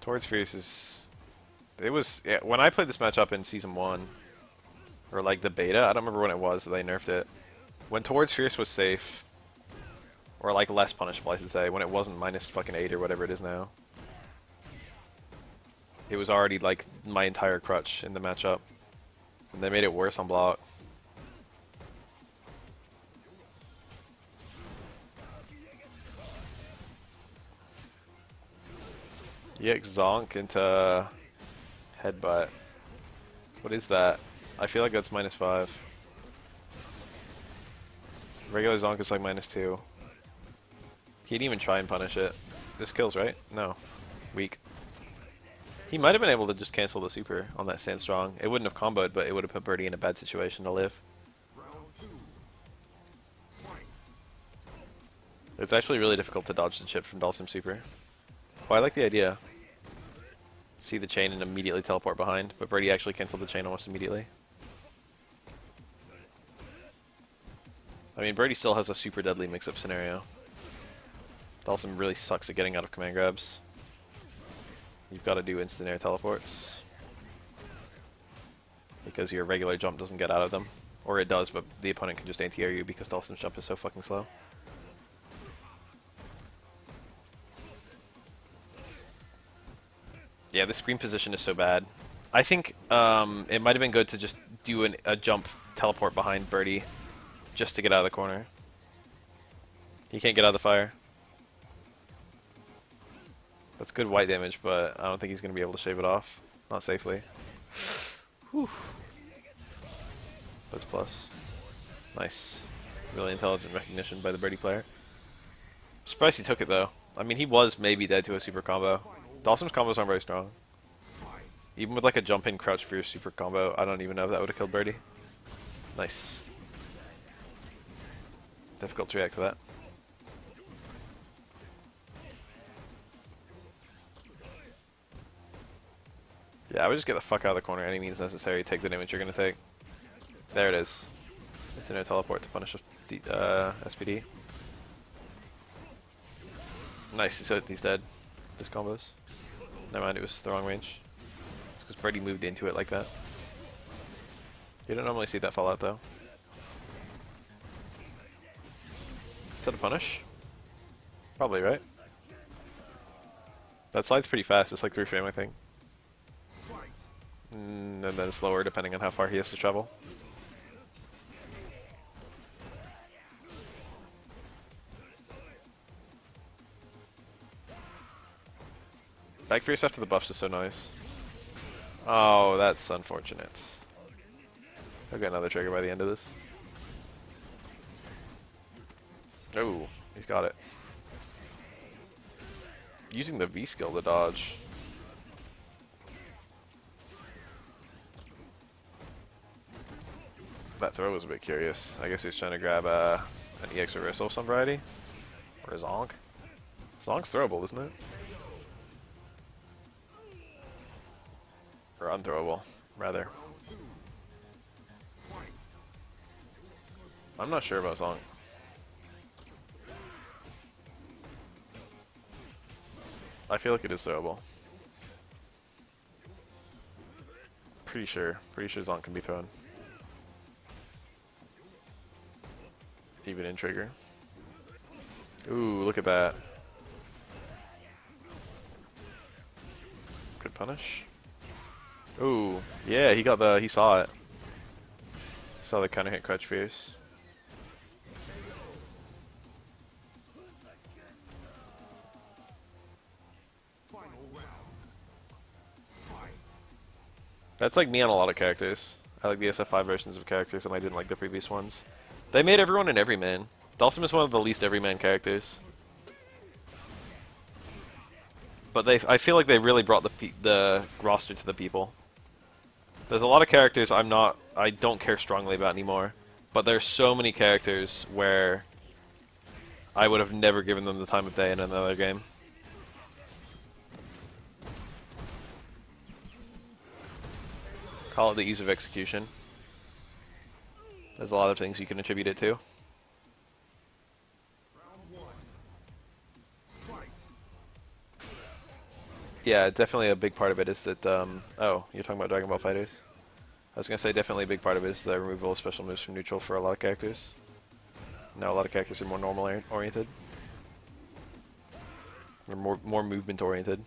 Towards Fierce is... It was... Yeah, when I played this matchup in Season 1, Or like the beta, I don't remember when it was that they nerfed it. When Towards Fierce was safe, or like less punishable I should say, when it wasn't minus fucking 8 or whatever it is now. It was already like my entire crutch in the matchup. And they made it worse on block. EX Zonk into Headbutt. What is that? I feel like that's -5. Regular Zonk is like -2. He didn't even try and punish it. This kills, right? No. Weak. He might have been able to just cancel the super on that Stand Strong. It wouldn't have comboed, but it would have put Birdie in a bad situation to live. It's actually really difficult to dodge the chip from Dalsim super. Well, I like the idea. See the chain and immediately teleport behind, but Birdie actually canceled the chain almost immediately. I mean, Birdie still has a super deadly mix-up scenario. Dalsim really sucks at getting out of command grabs. You've got to do instant air teleports. Because your regular jump doesn't get out of them. Or it does, but the opponent can just anti-air you because Dalsim's jump is so fucking slow. Yeah, the screen position is so bad. I think it might have been good to just do a jump teleport behind Birdie just to get out of the corner. He can't get out of the fire. That's good white damage, but I don't think he's going to be able to shave it off. Not safely. Whew. That's plus. Nice. Really intelligent recognition by the Birdie player. Surprised he took it, though. I mean, he was maybe dead to a super combo. Dalsim's combos aren't very strong. Even with like a jump in crouch fierce super combo, I don't even know if that would have killed Birdie. Nice. Difficult to react to that. Yeah, I would just get the fuck out of the corner any means necessary. Take the damage you're going to take. There it is. It's in a teleport to punish SPD. Nice, he's dead. This combos. Never mind, it was the wrong range. It's because Birdie moved into it like that. You don't normally see that fall out though. Is that a punish? Probably, right? That slide's pretty fast, it's like 3 frame I think. And then slower depending on how far he has to travel. Back fierce after the buffs is so nice. Oh, that's unfortunate. I'll get another trigger by the end of this. Oh, he's got it. Using the V skill to dodge. That throw was a bit curious. I guess he was trying to grab an EX reversal of some variety. Or a Zonk. Zonk's throwable, isn't it? Or unthrowable, rather. I'm not sure about Zonk. I feel like it is throwable. Pretty sure Zonk can be thrown. Even in trigger. Ooh, look at that. Good punish. Ooh, yeah, he saw it. Saw the counter hit crouch fierce. That's like me on a lot of characters. I like the SF5 versions of characters and I didn't like the previous ones. They made everyone an everyman. Dalsim is one of the least everyman characters. But I feel like they really brought the roster to the people. There's a lot of characters I don't care strongly about anymore. But there's so many characters where I would have never given them the time of day in another game. Call it the ease of execution. There's a lot of things you can attribute it to. Yeah, definitely a big part of it is that, oh, you're talking about Dragon Ball FighterZ? I was gonna say definitely a big part of it is the removal of special moves from neutral for a lot of characters. Now a lot of characters are more normal oriented. Or more movement oriented.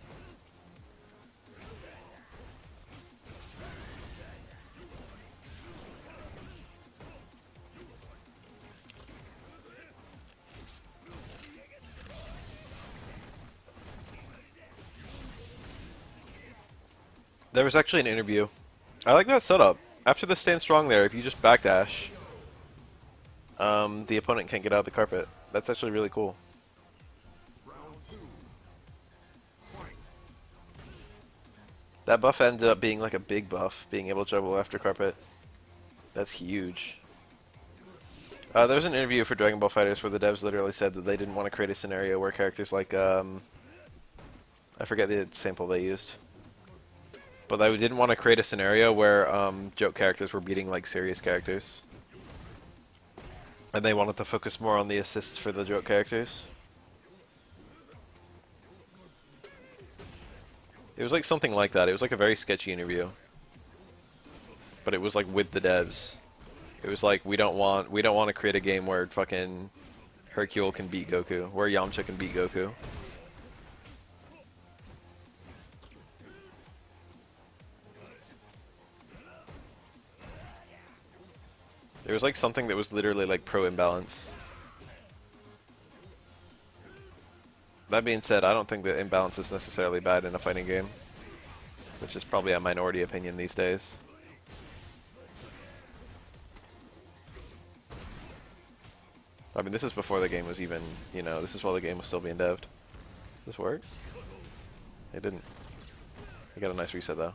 There was actually an interview. I like that setup. After the stand strong there, if you just backdash, the opponent can't get out of the carpet. That's actually really cool. That buff ended up being like a big buff, being able to juggle after carpet. That's huge. There was an interview for Dragon Ball FighterZ where the devs literally said that they didn't want to create a scenario where characters like, I forget the sample they used. But they didn't want to create a scenario where joke characters were beating like serious characters. And they wanted to focus more on the assists for the joke characters. It was like something like that. It was like a very sketchy interview. But it was like with the devs. It was like we don't want to create a game where fucking Hercule can beat Goku, where Yamcha can beat Goku. There was like something that was literally like pro imbalance. That being said, I don't think that imbalance is necessarily bad in a fighting game, which is probably a minority opinion these days. I mean, this is before the game was even, you know, this is while the game was still being devved. Does this work? It didn't. I got a nice reset though.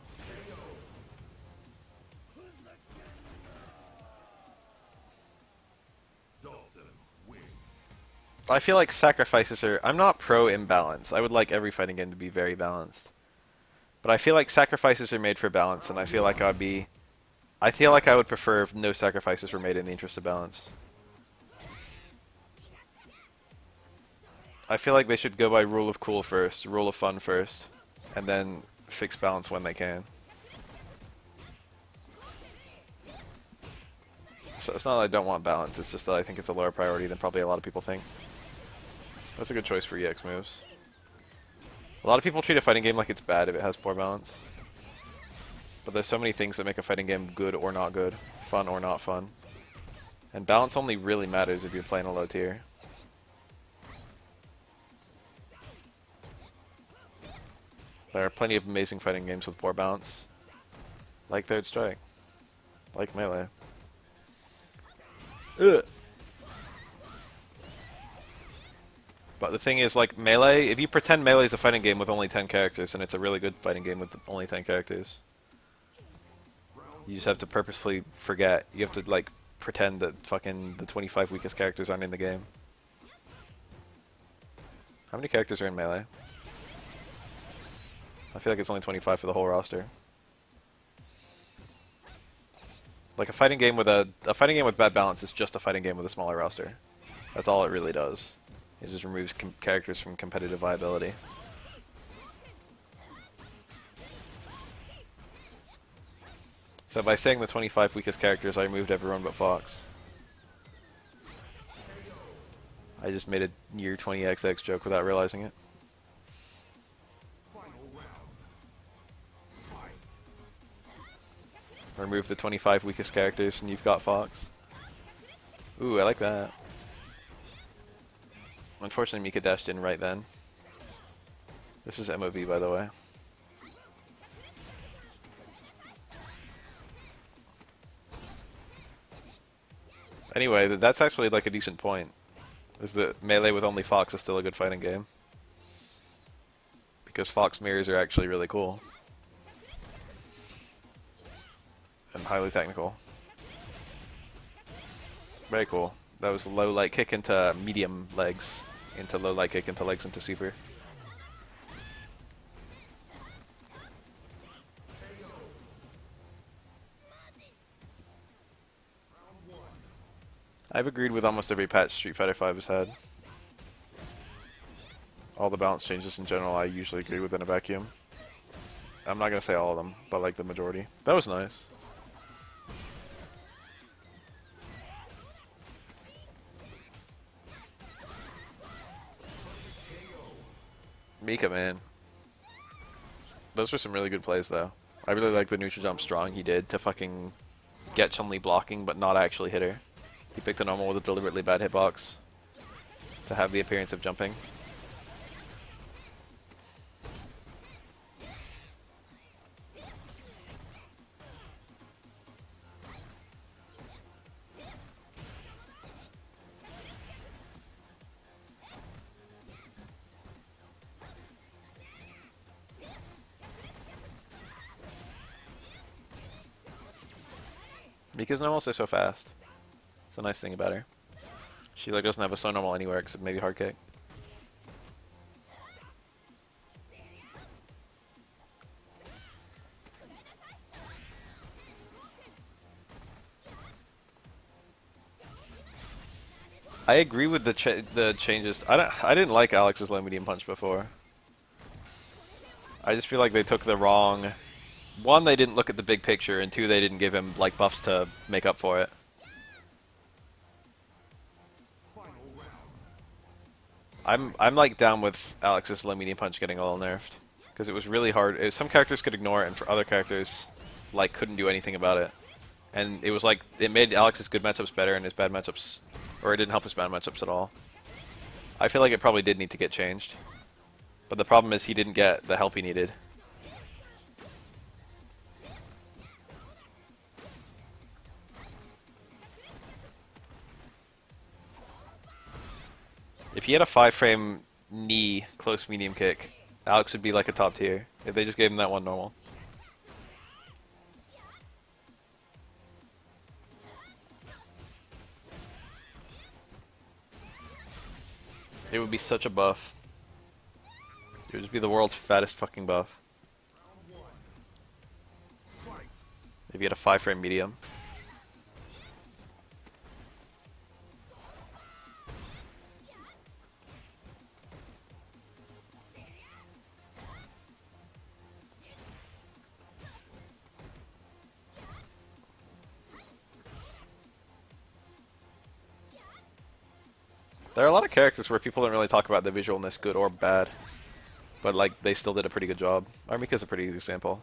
I feel like sacrifices are... I'm not pro-imbalance. I would like every fighting game to be very balanced. But I feel like sacrifices are made for balance, and I feel like I'd be... I feel like I would prefer if no sacrifices were made in the interest of balance. I feel like they should go by rule of cool first, rule of fun first, and then fix balance when they can. So it's not that I don't want balance, it's just that I think it's a lower priority than probably a lot of people think. That's a good choice for EX moves. A lot of people treat a fighting game like it's bad if it has poor balance. But there's so many things that make a fighting game good or not good, fun or not fun. And balance only really matters if you're playing a low tier. There are plenty of amazing fighting games with poor balance. Like Third Strike. Like Melee. Ugh. But the thing is, like, Melee, if you pretend Melee is a fighting game with only 10 characters, then it's a really good fighting game with only 10 characters. You just have to purposely forget. You have to, like, pretend that fucking the 25 weakest characters aren't in the game. How many characters are in Melee? I feel like it's only 25 for the whole roster. Like, a fighting game with bad balance is just a fighting game with a smaller roster. That's all it really does. It just removes characters from competitive viability. So by saying the 25 weakest characters, I removed everyone but Fox. I just made a year 20XX joke without realizing it. Remove the 25 weakest characters and you've got Fox. Ooh, I like that. Unfortunately, Mika dashed in right then. This is MOV, by the way. Anyway, that's actually like a decent point. Is that Melee with only Fox is still a good fighting game. Because Fox mirrors are actually really cool. And highly technical. Very cool. That was low light kick into medium legs. Into low light kick into legs into super. I've agreed with almost every patch Street Fighter V has had. All the balance changes in general I usually agree with in a vacuum. I'm not gonna say all of them, but like the majority. That was nice. Mika, man. Those were some really good plays, though. I really like the neutral jump strong he did to fucking get Chun-Li blocking, but not actually hit her. He picked a normal with a deliberately bad hitbox to have the appearance of jumping. Mika's normal is so fast. It's a nice thing about her. She like doesn't have a so normal anywhere except maybe hard kick. I agree with the changes. I didn't like Alex's low medium punch before. I just feel like they took the wrong. One, they didn't look at the big picture, and two, they didn't give him like buffs to make up for it. I'm like down with Alex's low medium punch getting a little nerfed because it was really hard. Some characters could ignore it, and for other characters, like couldn't do anything about it. And it was like it made Alex's good matchups better and his bad matchups, or it didn't help his bad matchups at all. I feel like it probably did need to get changed, but the problem is he didn't get the help he needed. If he had a 5-frame knee close medium kick, Alex would be like a top tier if they just gave him that one normal. It would be such a buff. It would just be the world's fattest fucking buff. If you had a 5-frame medium. There are a lot of characters where people don't really talk about the visualness, good or bad, but like they still did a pretty good job. Armika's a pretty good example.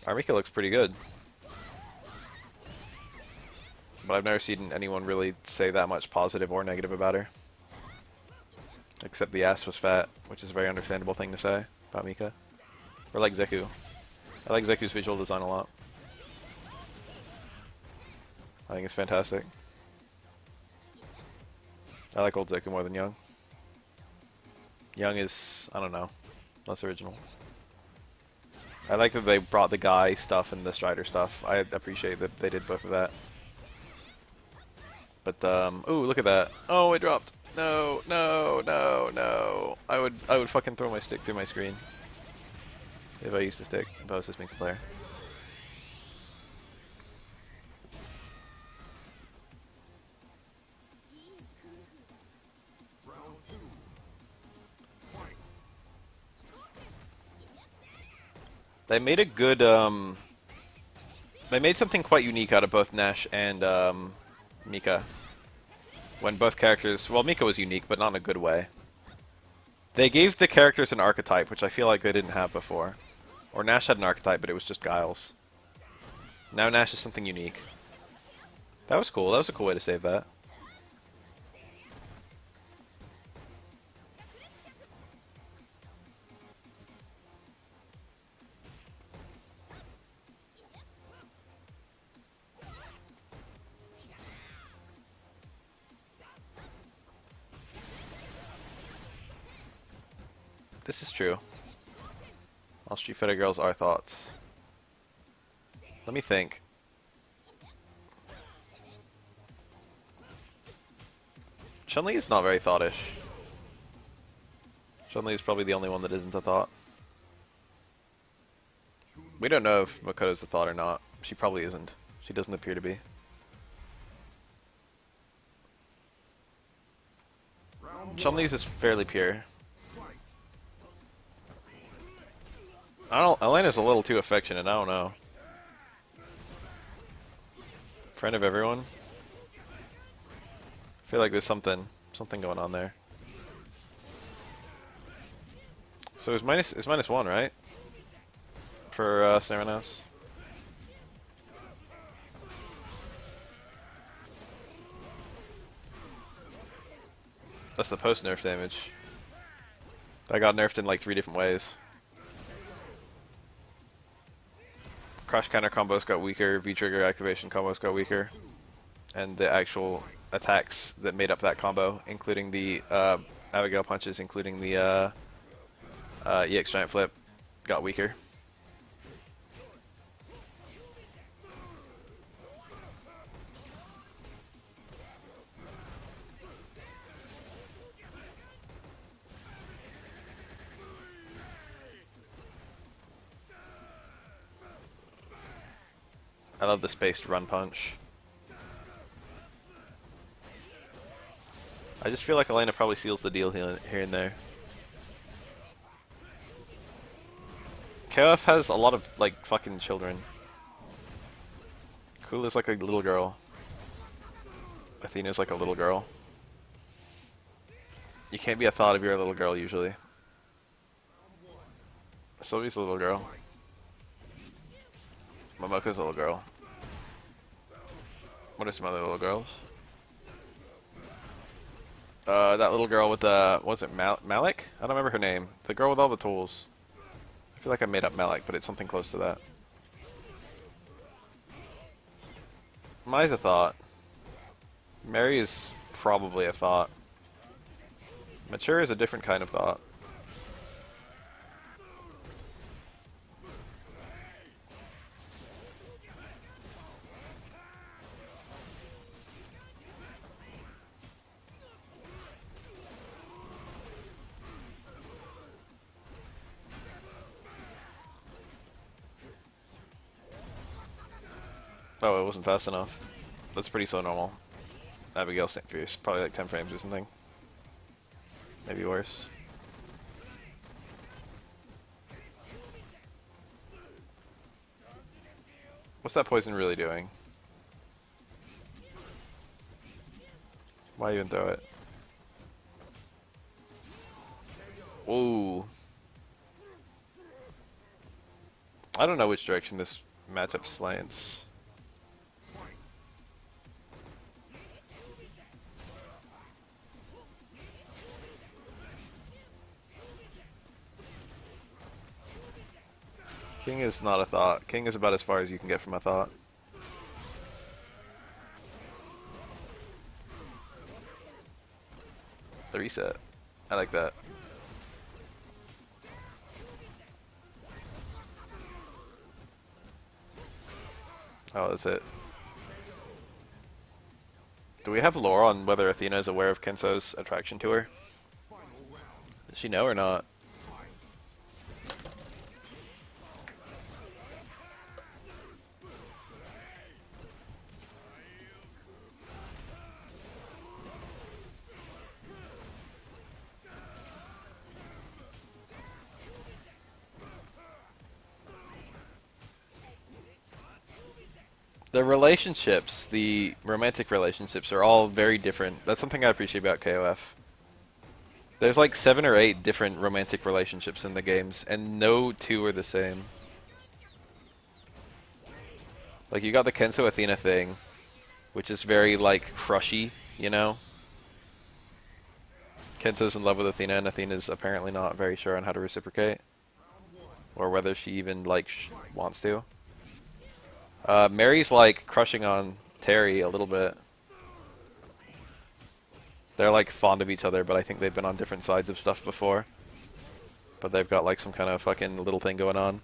Armika looks pretty good, but I've never seen anyone really say that much positive or negative about her, except the ass was fat, which is a very understandable thing to say about Mika. Or like Zeku. I like Zeku's visual design a lot. I think it's fantastic. I like old Zeku more than Young. Young is, I don't know, less original. I like that they brought the guy stuff and the Strider stuff. I appreciate that they did both of that. But, ooh, look at that. Oh, it dropped. No, no, no, no. I would fucking throw my stick through my screen. If I used a stick, if I was this Mika player. They made a good, they made something quite unique out of both Nash and, Mika. When both characters, well, Mika was unique, but not in a good way. They gave the characters an archetype, which I feel like they didn't have before. Or Nash had an archetype, but it was just Giles. Now Nash is something unique. That was cool. That was a cool way to save that. This is true. All Street Fighter girls are thoughts. Let me think. Chun-Li is not very thoughtish. Chun-Li is probably the only one that isn't a thought. We don't know if Makoto's a thought or not. She probably isn't. She doesn't appear to be. Chun-Li's is fairly pure. Elena's a little too affectionate, I don't know. Friend of everyone? I feel like there's something going on there. So it's -1, right? For Ceranos. That's the post-nerf damage. That got nerfed in like 3 different ways. Crush counter combos got weaker, V-trigger activation combos got weaker, and the actual attacks that made up that combo, including the Abigail punches, including the EX Giant Flip, got weaker. I love the spaced run punch. I just feel like Elena probably seals the deal here and there. KOF has a lot of, like, fucking children. Kula's like a little girl. Athena's like a little girl. You can't be a thought if you're a little girl, usually. Sylvie's a little girl. Momoko's a little girl. What are some other little girls? That little girl with the... was it Malik? I don't remember her name. The girl with all the tools. I feel like I made up Malik, but it's something close to that. Mai's a thought. Mary is probably a thought. Mature is a different kind of thought. Oh, it wasn't fast enough. That's pretty so normal. Abigail St. Fierce, probably like 10 frames or something. Maybe worse. What's that poison really doing? Why even throw it? Ooh. I don't know which direction this matchup slants. King is not a thought. King is about as far as you can get from a thought. The reset. I like that. Oh, that's it. Do we have lore on whether Athena is aware of Kenso's attraction to her? Does she know or not? The relationships, the romantic relationships, are all very different. That's something I appreciate about KOF. There's like 7 or 8 different romantic relationships in the games, and no 2 are the same. Like, you got the Kenso Athena thing, which is very, like, crushy, you know? Kenso's in love with Athena, and Athena's apparently not very sure on how to reciprocate. Or whether she even, like, wants to. Mary's like crushing on Terry a little bit. They're like fond of each other, but I think they've been on different sides of stuff before. But they've got like some kind of fucking little thing going on.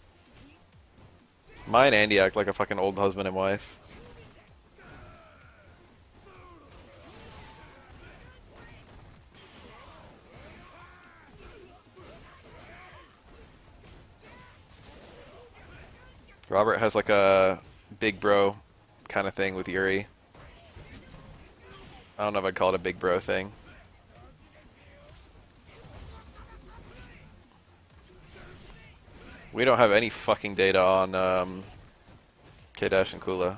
Mai and Andy act like a fucking old husband and wife. Robert has like a big bro kind of thing with Yuri. I don't know if I'd call it a big bro thing. We don't have any fucking data on K-Dash and Kula.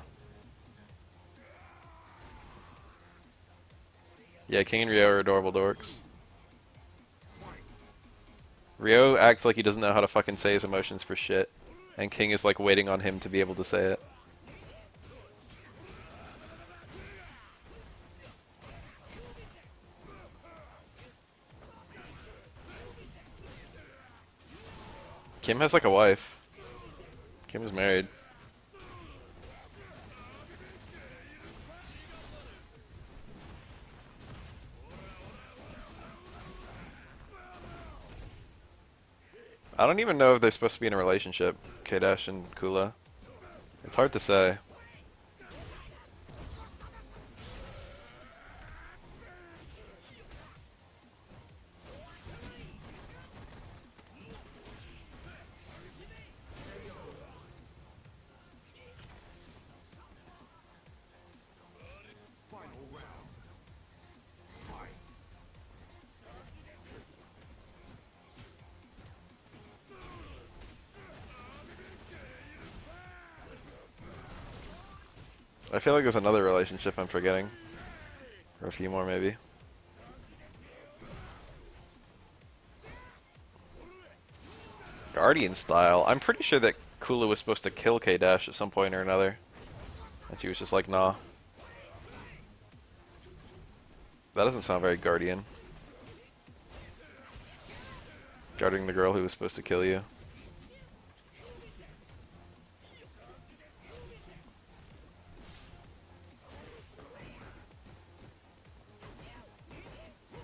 Yeah, King and Rio are adorable dorks. Ryo acts like he doesn't know how to fucking say his emotions for shit, and King is like waiting on him to be able to say it. Kim has like a wife. Kim is married. I don't even know if they're supposed to be in a relationship, K-Dash and Kula. It's hard to say. I feel like there's another relationship I'm forgetting. Or a few more, maybe. Guardian style. I'm pretty sure that Kula was supposed to kill K-Dash at some point or another. And she was just like, nah. That doesn't sound very Guardian. Guarding the girl who was supposed to kill you.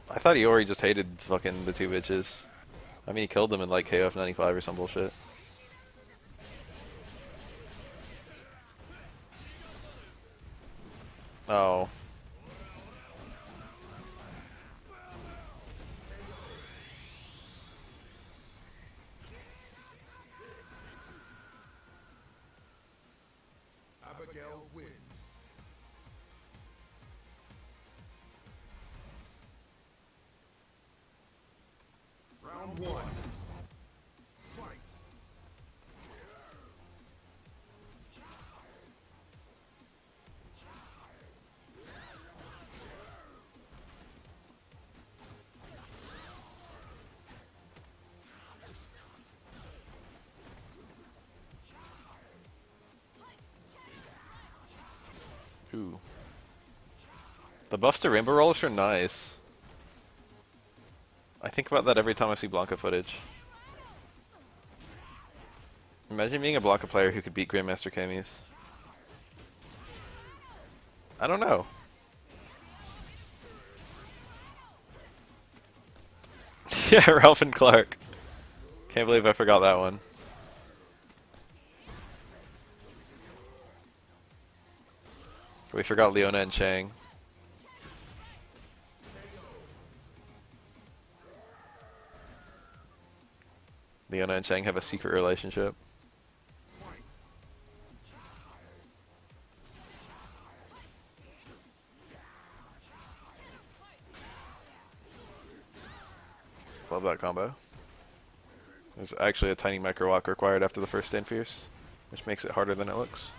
I thought Iori just hated fucking the two bitches. I mean, he killed them in like KOF 95 or some bullshit. Oh. Abigail wins. Round one. Fight. Ooh. The buffs to Rainbow Rollers are nice. I think about that every time I see Blanca footage. Imagine being a Blanca player who could beat Grandmaster Camis. I don't know. Yeah, Ralph and Clark. Can't believe I forgot that one. We forgot Leona and Chang. Leona and Chang have a secret relationship. Love that combo. There's actually a tiny micro walk required after the first Stand Fierce, which makes it harder than it looks.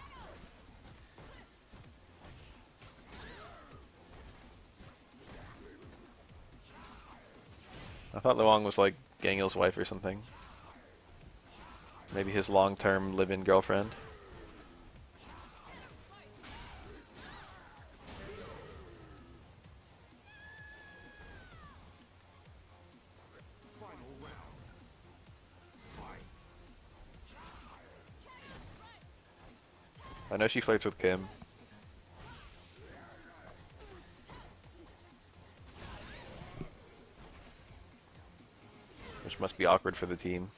I thought Luong was like Gangil's wife or something. Maybe his long-term live-in girlfriend. I know she flirts with Kim. Which must be awkward for the team.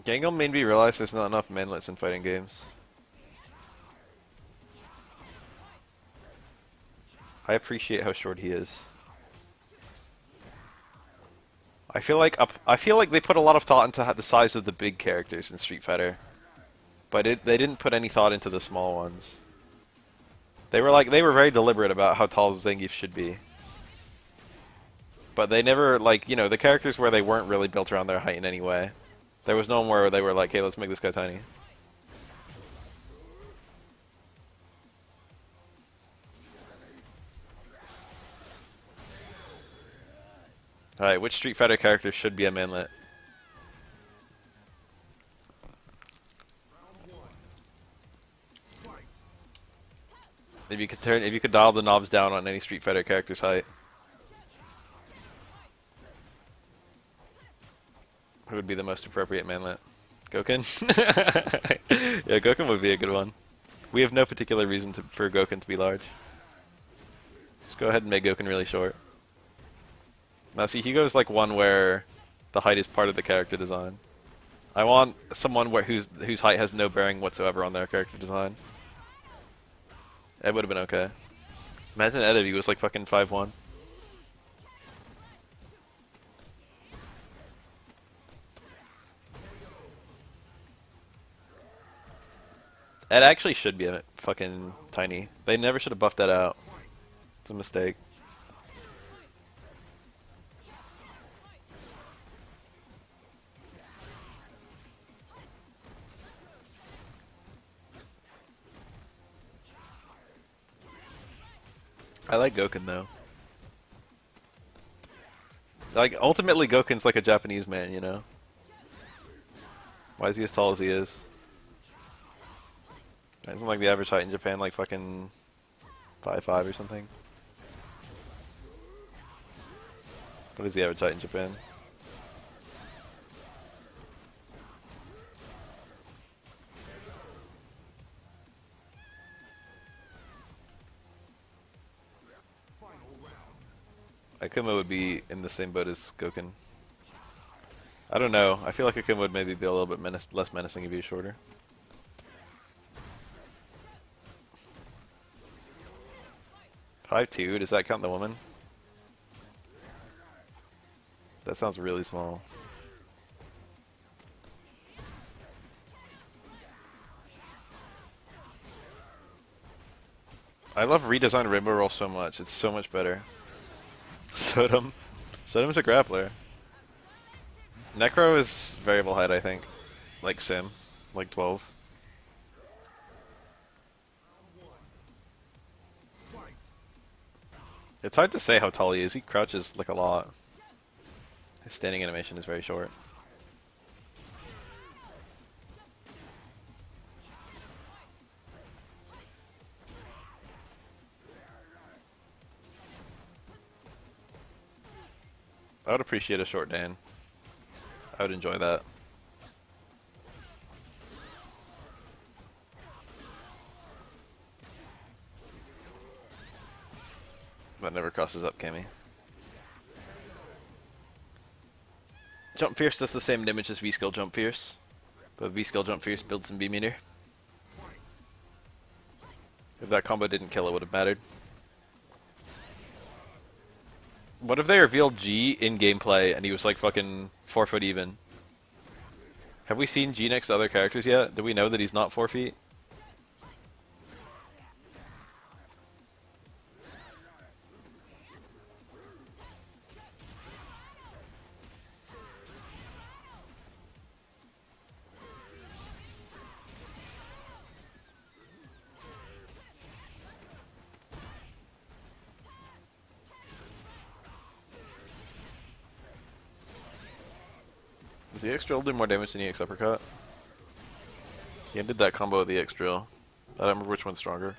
Gangil made me realize there's not enough manlets in fighting games. I appreciate how short he is. I feel like they put a lot of thought into the size of the big characters in Street Fighter, but they didn't put any thought into the small ones. They were very deliberate about how tall Zangief should be. But they never, like, you know, the characters where they weren't really built around their height in any way. There was no one where they were like, hey, let's make this guy tiny. Alright, which Street Fighter character should be a manlet? If you could dial the knobs down on any Street Fighter character's height, who would be the most appropriate manlet? Goken? Yeah, Goken would be a good one. We have no particular reason for Goken to be large. Just go ahead and make Goken really short. Now see, Hugo's like one where the height is part of the character design. I want someone whose height has no bearing whatsoever on their character design. Ed would have been okay. Imagine Ed if he was like fucking 5'1". Ed actually should be a fucking tiny. They never should have buffed that out. It's a mistake. I like Goken though. Like ultimately Goken's like a Japanese man, you know? Why is he as tall as he is? Isn't like the average height in Japan like fucking 5'5" or something? What is the average height in Japan? Akuma would be in the same boat as Goken. I don't know. I feel like Akuma would maybe be a little bit less menacing if he was shorter. "5'2", does that count the woman? That sounds really small. I love redesigned Rainbow Roll so much. It's so much better. Sodom. Sodom's a grappler. Necro is variable height, I think. Like Sim. Like 12. It's hard to say how tall he is. He crouches like a lot. His standing animation is very short. I would appreciate a short Dan. I would enjoy that. That never crosses up, Cammy. Jump Fierce does the same damage as V-Skill Jump Fierce, but V-Skill Jump Fierce builds in B-meter. If that combo didn't kill, it would have mattered. What if they revealed G in gameplay and he was like fucking 4 foot even? Have we seen G next to other characters yet? Do we know that he's not 4 feet? Does the X-Drill do more damage than the X-Uppercut? He ended that combo with the X-Drill. I don't remember which one's stronger.